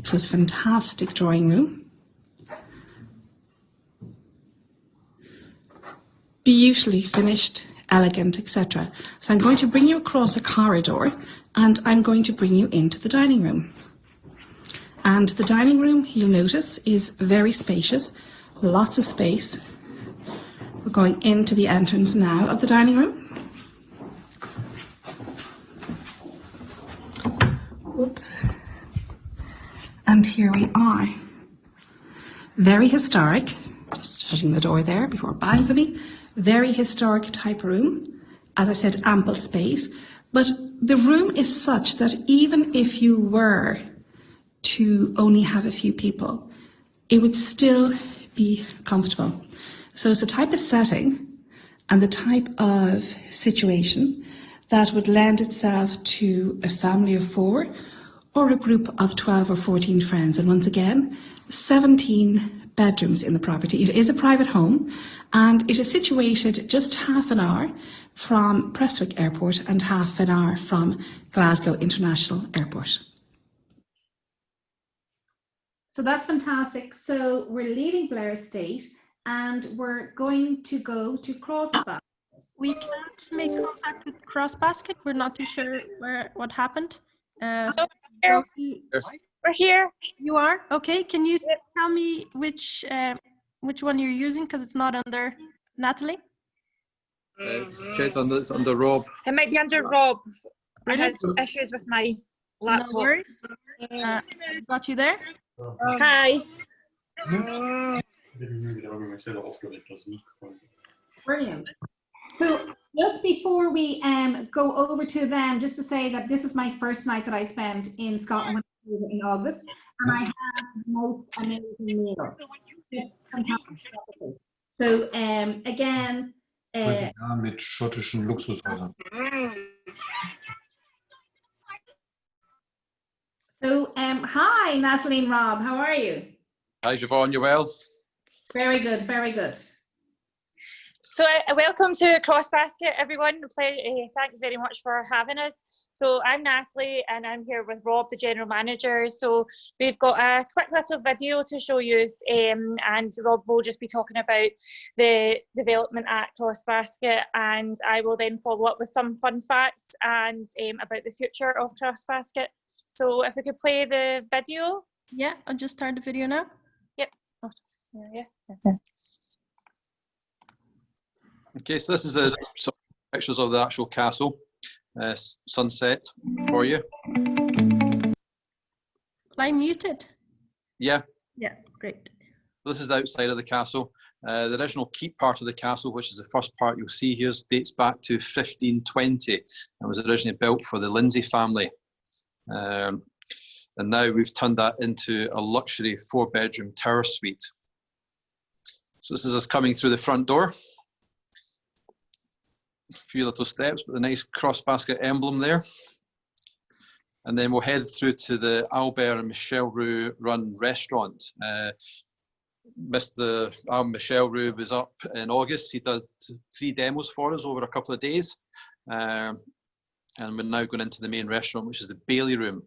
So it's a fantastic drawing room. Beautifully finished, elegant, etc. So I'm going to bring you across a corridor and I'm going to bring you into the dining room. And the dining room, you'll notice, is very spacious, lots of space. We're going into the entrance now of the dining room. Whoops. And here we are. Very historic. Just shutting the door there before it bangs at me. Very historic type room. As I said, ample space. But the room is such that even if you were to only have a few people, it would still be comfortable. So it's a type of setting and the type of situation that would lend itself to a family of 4 or a group of 12 or 14 friends. And once again, 17 bedrooms in the property. It is a private home and it is situated just half an hour from Prestwick Airport and half an hour from Glasgow International Airport. So that's fantastic. So we're leaving Blair Estate and we're going to go to Crossbasket. We can't make contact with Crossbasket. We're not too sure what happened. We're here. You are? Okay. Can you tell me which one you're using? Because it's not under Natalie. Check it's under Rob. It might be under Rob. I had issues with my laptop. No worries. Got you there? Hi. Brilliant. So just before we go over to them, just to say that this is my first night that I spent in Scotland in August, and I had the most amazing meal. Just fantastic. So again, mit schottischen Luxushäusern. So hi Natalie and Rob, how are you? Hi Siobhan, you well? Very good, very good. So welcome to Crossbasket, everyone. Thanks very much for having us. So I'm Natalie and I'm here with Rob, the General Manager. So we've got a quick little video to show you, and Rob will just be talking about the development at Crossbasket, and I will then follow up with some fun facts and about the future of Crossbasket. So if we could play the video. Yeah, I'll just start the video now. Yep. Oh, yeah. Okay, so this is some pictures of the actual castle, sunset for you. I'm muted. Yeah. Yeah, great. This is the outside of the castle. The original keep part of the castle, which is the first part you'll see here, dates back to 1520. It was originally built for the Lindsay family. And now we've turned that into a luxury 4-bedroom tower suite. So this is us coming through the front door. A few little steps, but the nice Crossbasket emblem there. And then we'll head through to the Albert and Michelle Roux run restaurant. Mr. Michelle Roux was up in August. He did 3 demos for us over a couple of days. And we're now going into the main restaurant, which is the Bailey Room.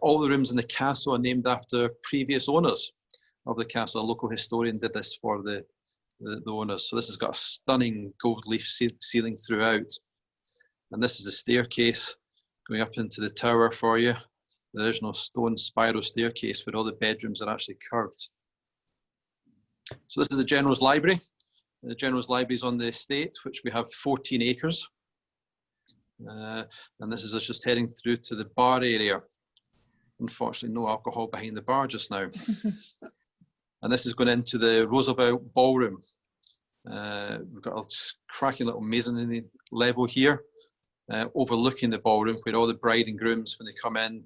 All the rooms in the castle are named after previous owners of the castle. A local historian did this for the owners. So this has got a stunning gold leaf ceiling throughout. And this is the staircase going up into the tower for you. The original stone spiral staircase where all the bedrooms are actually curved. So this is the General's Library. The General's Library is on the estate, which we have 14 acres. And this is us just heading through to the bar area. Unfortunately, no alcohol behind the bar just now. And this is going into the Roosevelt Ballroom. We've got a cracking little mezzanine level here, overlooking the ballroom, where all the bride and grooms, when they come in,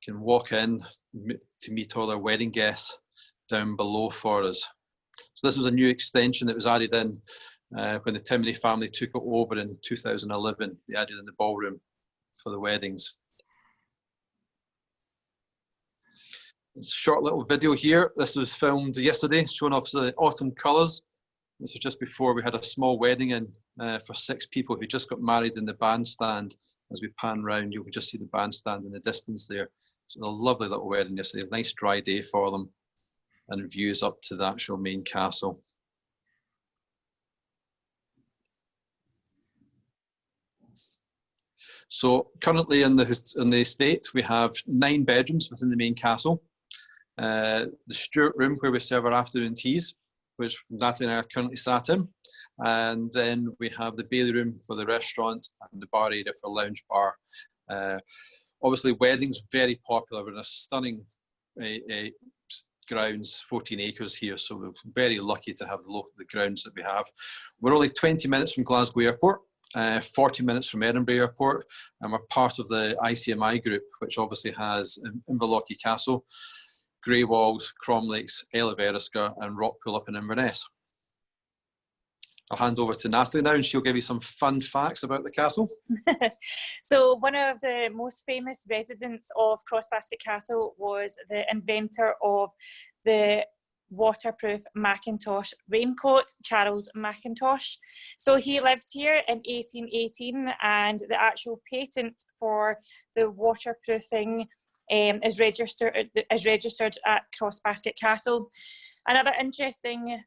can walk in to meet all their wedding guests down below for us. So this was a new extension that was added in when the Timoney family took it over in 2011. They added in the ballroom for the weddings. Short little video here. This was filmed yesterday, showing off the autumn colours. This was just before we had a small wedding in for 6 people who just got married in the bandstand. As we pan round, you can just see the bandstand in the distance there. So a lovely little wedding yesterday. A nice dry day for them, and views up to the actual main castle. So currently in the estate, we have 9 bedrooms within the main castle. The Stewart room, where we serve our afternoon teas, which Natalie and I are currently sat in. And then we have the Bailey room for the restaurant and the bar area for lounge bar. Obviously, weddings very popular. We're in a stunning grounds, 14 acres here, so we're very lucky to have the grounds that we have. We're only 20 minutes from Glasgow Airport, 40 minutes from Edinburgh Airport, and we're part of the ICMI group, which obviously has Inverlochie Castle, Grey Walls, Cromlakes, Isle of Eriska, and Rockpool up in Inverness. I'll hand over to Natalie now, and she'll give you some fun facts about the castle. So one of the most famous residents of Crossbasket Castle was the inventor of the waterproof Macintosh raincoat, Charles Macintosh. So he lived here in 1818, and the actual patent for the waterproofing is registered at Crossbasket Castle. Another interesting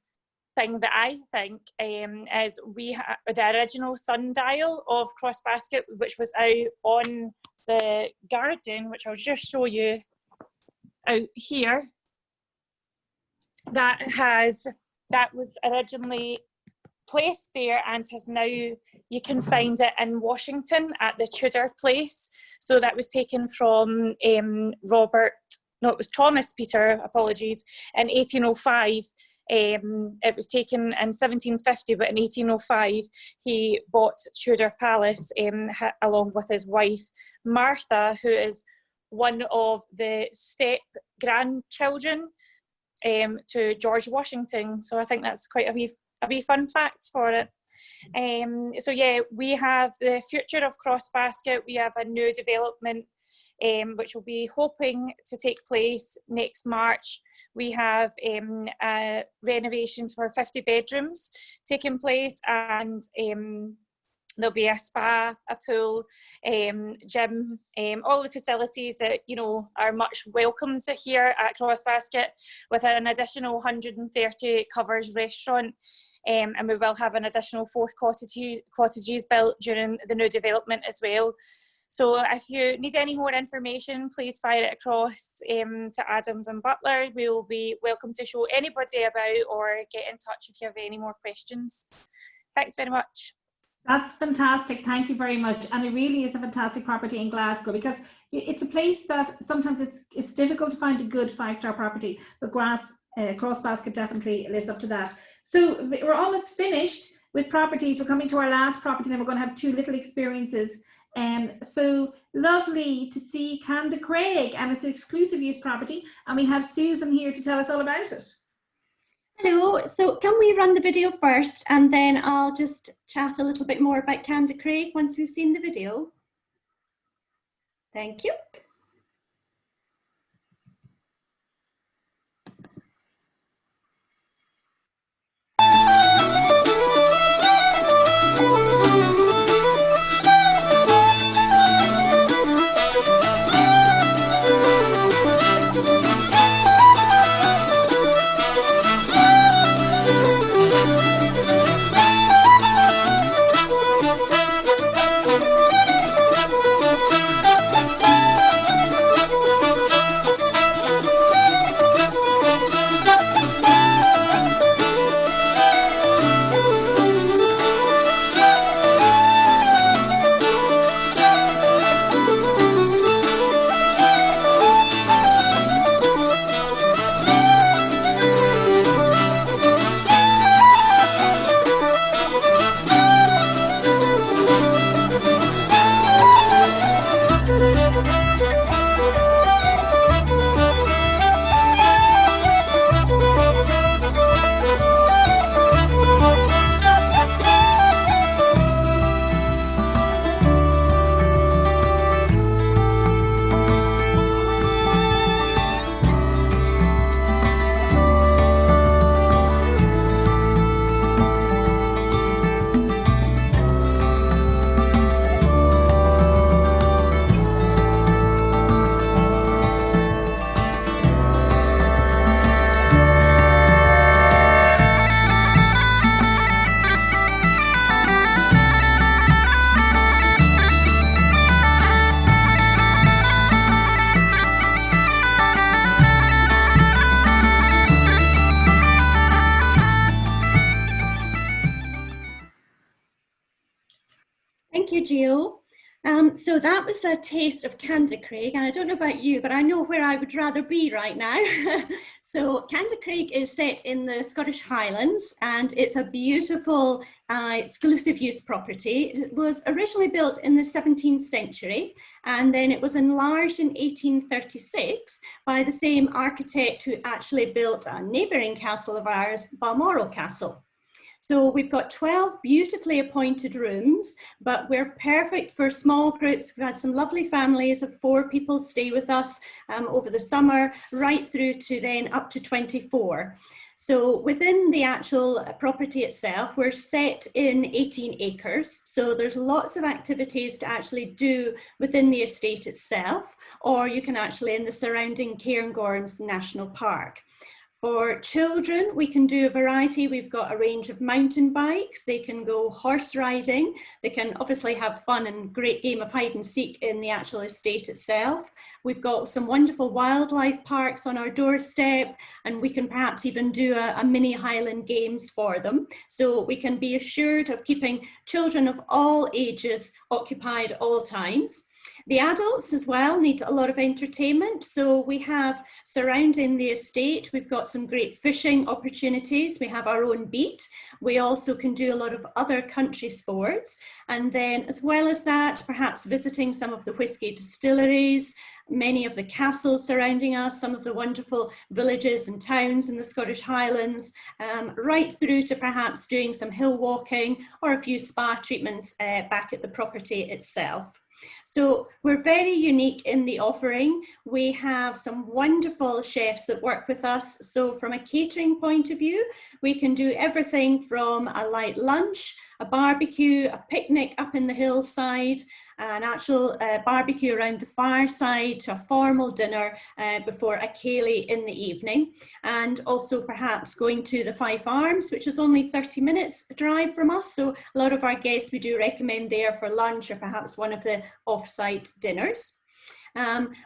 thing that I think is the original sundial of Crossbasket, which was out on the garden, which I'll just show you out here. That was originally placed there and has now, you can find it in Washington at the Tudor Place. So that was taken from Thomas Peter, apologies, in 1805. It was taken in 1750, but in 1805 he bought Tudor Palace along with his wife Martha, who is one of the step-grandchildren to George Washington. So I think that's quite a wee fun fact for it. So yeah, we have the future of Crossbasket. We have a new development which will be hoping to take place next March. We have renovations for 50 bedrooms taking place, and there'll be a spa, a pool, gym, all the facilities that, you know, are much welcomed here at Crossbasket, with an additional 130 covers restaurant. And we will have an additional 4 cottages built during the new development as well. So if you need any more information, please fire it across to Adams and Butler. We will be welcome to show anybody about or get in touch if you have any more questions. Thanks very much. That's fantastic. Thank you very much. And it really is a fantastic property in Glasgow, because it's a place that sometimes it's difficult to find a good 5-star property, but Crossbasket definitely lives up to that. So we're almost finished with properties. We're coming to our last property, and we're going to have 2 little experiences. So lovely to see Canda Craig, and it's an exclusive use property, and we have Susan here to tell us all about it. Hello, so can we run the video first, and then I'll just chat a little bit more about Canda Craig once we've seen the video. Thank you. you, Gio. So that was a taste of Candycraig, and I don't know about you, but I know where I would rather be right now. So Candycraig is set in the Scottish Highlands, and it's a beautiful exclusive use property. It was originally built in the 17th century, and then it was enlarged in 1836 by the same architect who actually built a neighbouring castle of ours, Balmoral Castle. So we've got 12 beautifully appointed rooms, but we're perfect for small groups. We've had some lovely families of 4 people stay with us over the summer, right through to then up to 24. So within the actual property itself, we're set in 18 acres. So there's lots of activities to actually do within the estate itself, or you can actually in the surrounding Cairngorms National Park. For children, we can do a variety. We've got a range of mountain bikes. They can go horse riding. They can obviously have fun and great game of hide and seek in the actual estate itself. We've got some wonderful wildlife parks on our doorstep, and we can perhaps even do a mini Highland Games for them. So we can be assured of keeping children of all ages occupied at all times. The adults as well need a lot of entertainment. So we have surrounding the estate, we've got some great fishing opportunities. We have our own beat. We also can do a lot of other country sports. And then as well as that, perhaps visiting some of the whisky distilleries, many of the castles surrounding us, some of the wonderful villages and towns in the Scottish Highlands, right through to perhaps doing some hill walking or a few spa treatments back at the property itself. So we're very unique in the offering. We have some wonderful chefs that work with us. So from a catering point of view, we can do everything from a light lunch, a barbecue, a picnic up in the hillside, an actual barbecue around the fireside, to a formal dinner before a ceilidh in the evening, and also perhaps going to the Fife Arms, which is only 30 minutes drive from us. So a lot of our guests we do recommend there for lunch or perhaps one of the off-site dinners.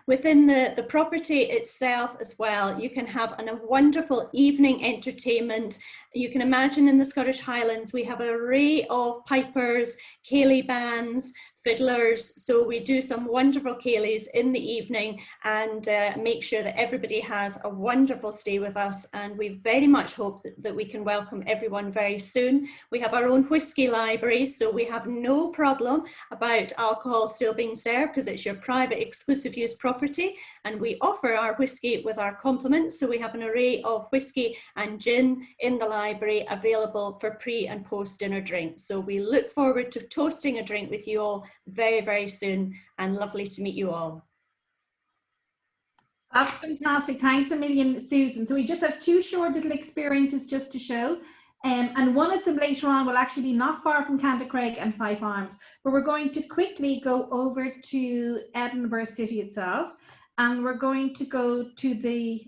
Within the property itself as well, you can have a wonderful evening entertainment. You can imagine in the Scottish Highlands, we have an array of pipers, ceilidh bands, fiddlers, so we do some wonderful ceilidhs in the evening and make sure that everybody has a wonderful stay with us, and we very much hope that we can welcome everyone very soon. We have our own whisky library, so we have no problem about alcohol still being served because it's your private exclusive use property, and we offer our whisky with our compliments. So we have an array of whisky and gin in the library available for pre and post dinner drinks. So we look forward to toasting a drink with you all very, very soon, and lovely to meet you all. That's fantastic. Thanks a million, Susan. So we just have 2 short little experiences just to show. And one of them later on will actually be not far from Candycraig and Fife Arms, but we're going to quickly go over to Edinburgh city itself, and we're going to go to the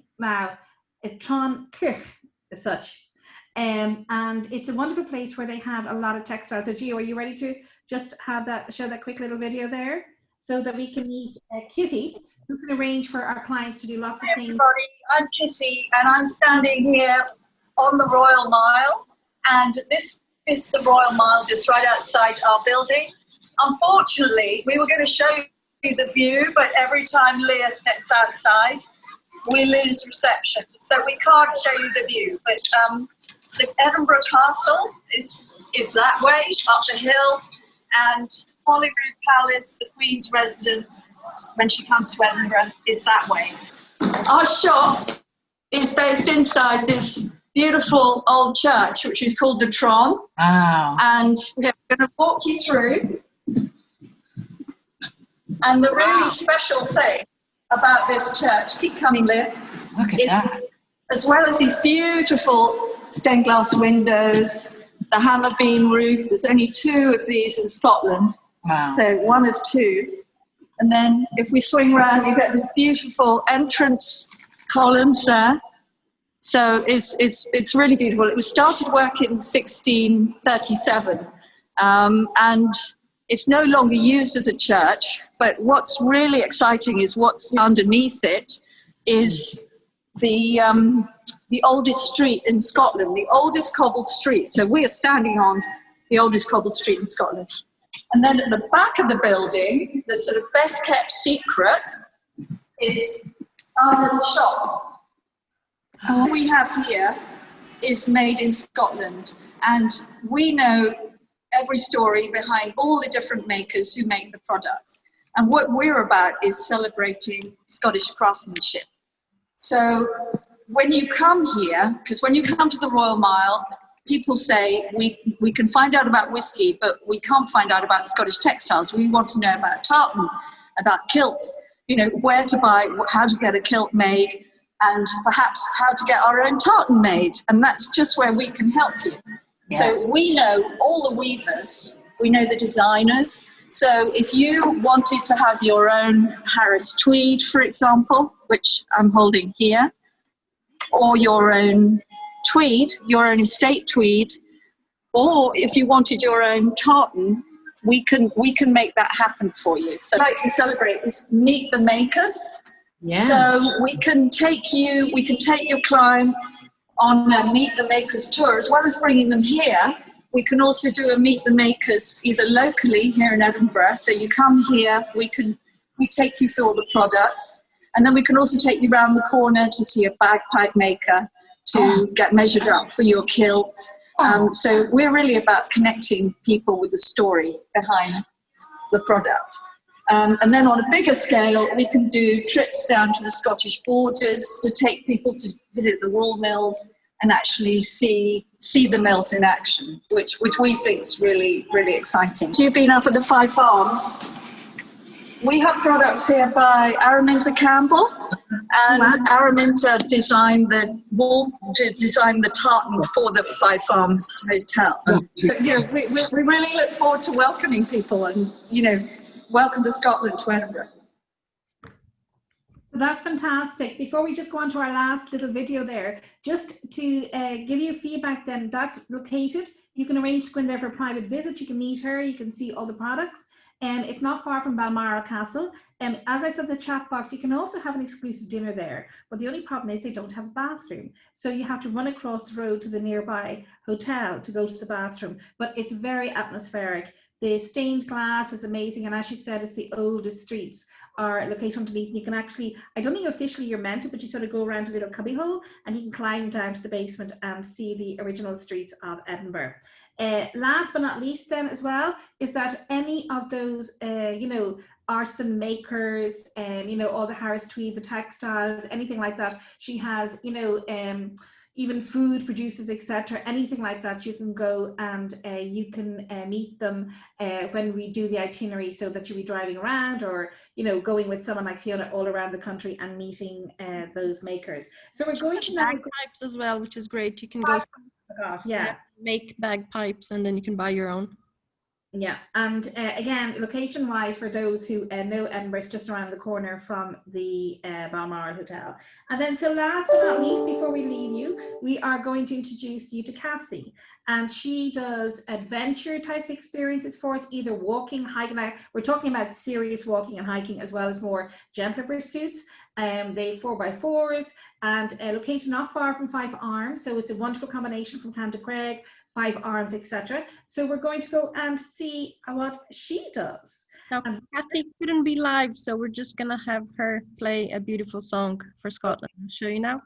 Tron-Kirch as such. And it's a wonderful place where they have a lot of textiles. So Gio, are you ready to just have that, show that quick little video there so that we can meet Kitty, who can arrange for our clients to do lots of things. Everybody, I'm Kitty, and I'm standing here on the Royal Mile, and this is the Royal Mile just right outside our building. Unfortunately, we were going to show you the view, but every time Leah steps outside, we lose reception, so we can't show you the view. But the Edinburgh Castle is that way, up the hill, and Holyrood Palace, the Queen's residence, when she comes to Edinburgh, is that way. Our shop is based inside this beautiful old church, which is called the Tron. Wow. And we're going to walk you through. And the really special thing about this church, keep coming, Leah, is as well as these beautiful stained glass windows, the hammer beam roof, there's only 2 of these in Scotland. Wow. So 1 of 2. And then if we swing around, you get this beautiful entrance columns there. So it's really beautiful. It was started work in 1637, and it's no longer used as a church. But what's really exciting is what's underneath it is the oldest street in Scotland, the oldest cobbled street. So we are standing on the oldest cobbled street in Scotland. And then at the back of the building, the sort of best kept secret is our little shop. What we have here is made in Scotland, and we know every story behind all the different makers who make the products. And what we're about is celebrating Scottish craftsmanship. So when you come here, because when you come to the Royal Mile, people say we can find out about whiskey, but we can't find out about Scottish textiles. We want to know about tartan, about kilts, you know, where to buy, how to get a kilt made, and perhaps how to get our own tartan made. And that's just where we can help you. Yes. So we know all the weavers, we know the designers. So if you wanted to have your own Harris tweed, for example, which I'm holding here, or your own tweed, your own estate tweed, or if you wanted your own tartan, we can make that happen for you. So I'd like to celebrate is meet the makers. Yeah. So we can take your clients on a Meet the Makers tour, as well as bringing them here. We can also do a Meet the Makers either locally here in Edinburgh. So you come here, we take you through all the products, and then we can also take you around the corner to see a bagpipe maker to get measured up for your kilt. So we're really about connecting people with the story behind the product. And then on a bigger scale, we can do trips down to the Scottish borders to take people to visit the wool mills and actually see the mills in action, which we think is really, really exciting. So you've been up at the Fife Farms. We have products here by Araminta Campbell, and Araminta designed the tartan for the Fife Farms Hotel. So we really look forward to welcoming people and, you know, welcome to Scotland, to Edinburgh. So that's fantastic. Before we just go on to our last little video there, just to give you feedback then, that's located. You can arrange to go in there for a private visit. You can meet her, you can see all the products. It's not far from Balmoral Castle. As I said in the chat box, you can also have an exclusive dinner there. But the only problem is they don't have a bathroom. So you have to run across the road to the nearby hotel to go to the bathroom. But it's very atmospheric. The stained glass is amazing. And as she said, it's the oldest streets are located underneath. And you can actually, I don't think officially you're meant to, but you sort of go around a little cubbyhole and you can climb down to the basement and see the original streets of Edinburgh. Last but not least then as well, is that any of those, you know, artisan makers, you know, all the Harris tweed, the textiles, anything like that, she has, you know, even food producers, etc., anything like that, you can go and you can meet them when we do the itinerary, so that you'll be driving around or, you know, going with someone like Fiona all around the country and meeting those makers. So we're going to bagpipes as well, which is great. You can go make bagpipes and then you can buy your own. Yeah, and again, location-wise, for those who know Edinburgh, it's just around the corner from the Balmoral Hotel. And then, so last but not least, before we leave you, we are going to introduce you to Kathy. And she does adventure type experiences for us, either walking, hiking. We're talking about serious walking and hiking, as well as more gentler pursuits. They 4x4s and located not far from Fife Arms. So it's a wonderful combination from Craig, Fife Arms, etc. So we're going to go and see what she does. Now, Kathy couldn't be live, so we're just going to have her play a beautiful song for Scotland. I'll show you now.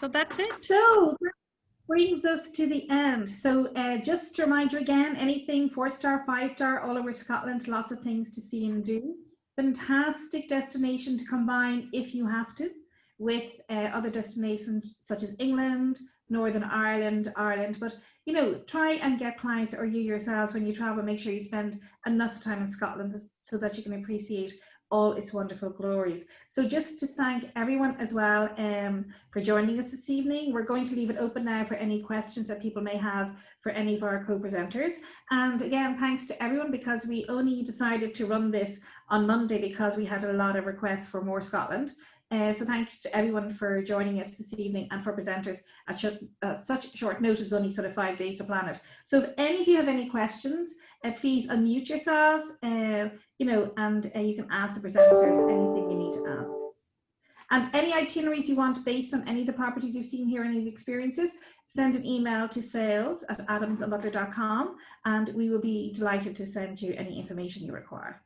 So that's it. So that brings us to the end. So just to remind you again, anything 4-star, 5-star, all over Scotland, lots of things to see and do. Fantastic destination to combine if you have to with other destinations such as England, Northern Ireland, but you know, try and get clients or you yourselves when you travel, make sure you spend enough time in Scotland so that you can appreciate all its wonderful glories. So just to thank everyone as well for joining us this evening. We're going to leave it open now for any questions that people may have for any of our co-presenters. And again, thanks to everyone, because we only decided to run this on Monday because we had a lot of requests for more Scotland. So thanks to everyone for joining us this evening and for presenters at such short notice, only sort of 5 days to plan it. So if any of you have any questions, please unmute yourselves, you know, and you can ask the presenters anything you need to ask. And any itineraries you want based on any of the properties you've seen here, any of the experiences, send an email to sales@adamsandbutler.com and we will be delighted to send you any information you require.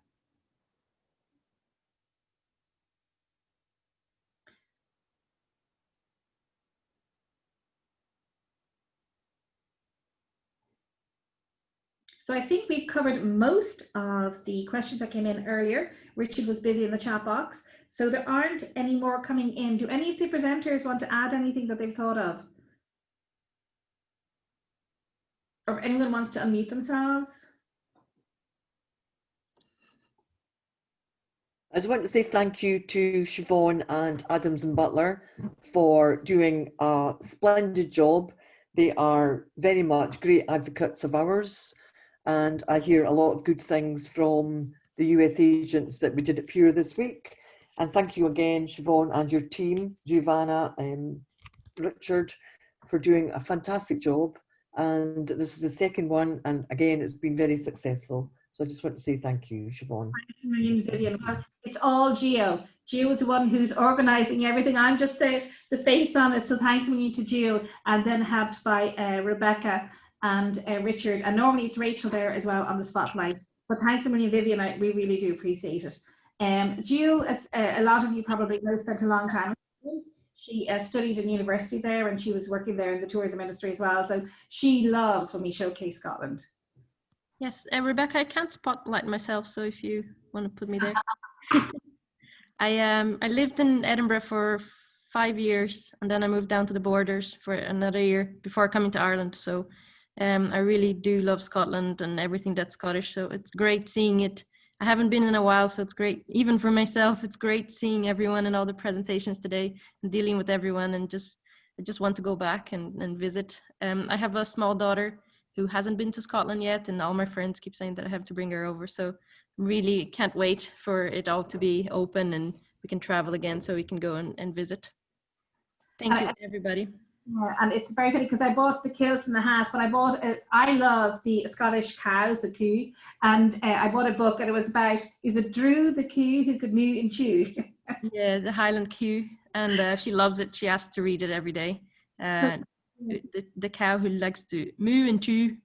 So I think we've covered most of the questions that came in earlier. Richard was busy in the chat box, so there aren't any more coming in. Do any of the presenters want to add anything that they've thought of? Or if anyone wants to unmute themselves? I just want to say thank you to Siobhan and Adams and Butler for doing a splendid job. They are very much great advocates of ours. And I hear a lot of good things from the US agents that we did at Pure this week. And thank you again, Siobhan, and your team, Giovanna and Richard, for doing a fantastic job. And this is the second one. And again, it's been very successful. So I just want to say thank you, Siobhan. Thanks a million, Vivian. It's all Gio. Gio is the one who's organising everything. I'm just the face on it. So thanks a million to Gio, and then helped by Rebecca and Richard, and normally it's Rachel there as well on the spotlight. But thanks a million, Vivian. We really do appreciate it. Gio, as a lot of you probably know, spent a long time in England. She studied in university there, and she was working there in the tourism industry as well. So she loves when we showcase Scotland. Yes, Rebecca, I can't spotlight myself, so if you want to put me there. I lived in Edinburgh for 5 years, and then I moved down to the borders for another year before coming to Ireland. So I really do love Scotland and everything that's Scottish. So it's great seeing it. I haven't been in a while, so it's great. Even for myself, it's great seeing everyone and all the presentations today and dealing with everyone, and I just want to go back and visit. I have a small daughter who hasn't been to Scotland yet, and all my friends keep saying that I have to bring her over. So really can't wait for it all to be open and we can travel again so we can go and visit. Thank you, everybody. Yeah, and it's very funny because I bought the kilt and the hat, but I love the Scottish cows, the coo, and I bought a book and it was about, is it Drew the coo who could moo and chew? Yeah, the Highland coo, and she loves it. She asks to read it every day. The cow who likes to moo and chew.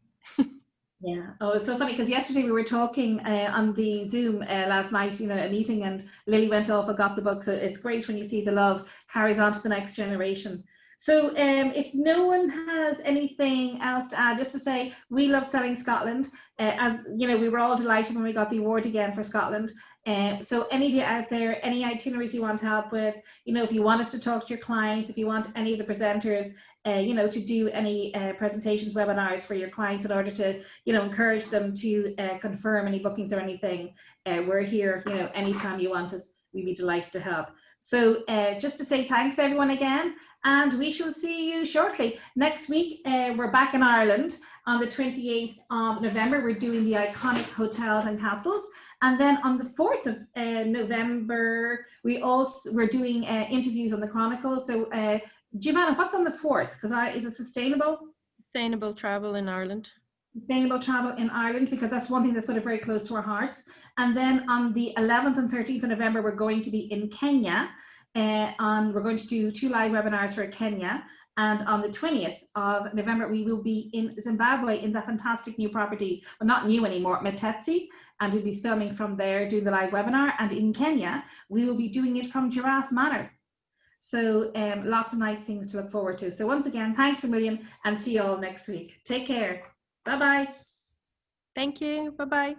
Yeah. Oh, it's so funny because yesterday we were talking on the Zoom last night, you know, a meeting, and Lily went off and got the book. So it's great when you see the love carries on to the next generation. So if no one has anything else to add, just to say we love selling Scotland. As you know, we were all delighted when we got the award again for Scotland. So any of you out there, any itineraries you want help with, you know, if you want us to talk to your clients, if you want any of the presenters, you know, to do any presentations, webinars for your clients in order to, you know, encourage them to confirm any bookings or anything, we're here, you know, anytime you want us, we'd be delighted to help. So just to say thanks everyone again, and we shall see you shortly. Next week, we're back in Ireland on the 28th of November. We're doing the iconic hotels and castles. And then on the 4th of November, we're doing interviews on the Chronicle. So Giovanna, what's on the 4th? Because is it sustainable? Sustainable travel in Ireland. Sustainable travel in Ireland, because that's one thing that's sort of very close to our hearts. And then on the 11th and 13th of November, we're going to be in Kenya. We're going to do 2 live webinars for Kenya. And on the 20th of November, we will be in Zimbabwe in the fantastic new property, well, not new anymore, Metetsi. And we'll be filming from there, doing the live webinar. And in Kenya, we will be doing it from Giraffe Manor. So lots of nice things to look forward to. So once again, thanks a million, and see you all next week. Take care. Bye-bye. Thank you. Bye-bye.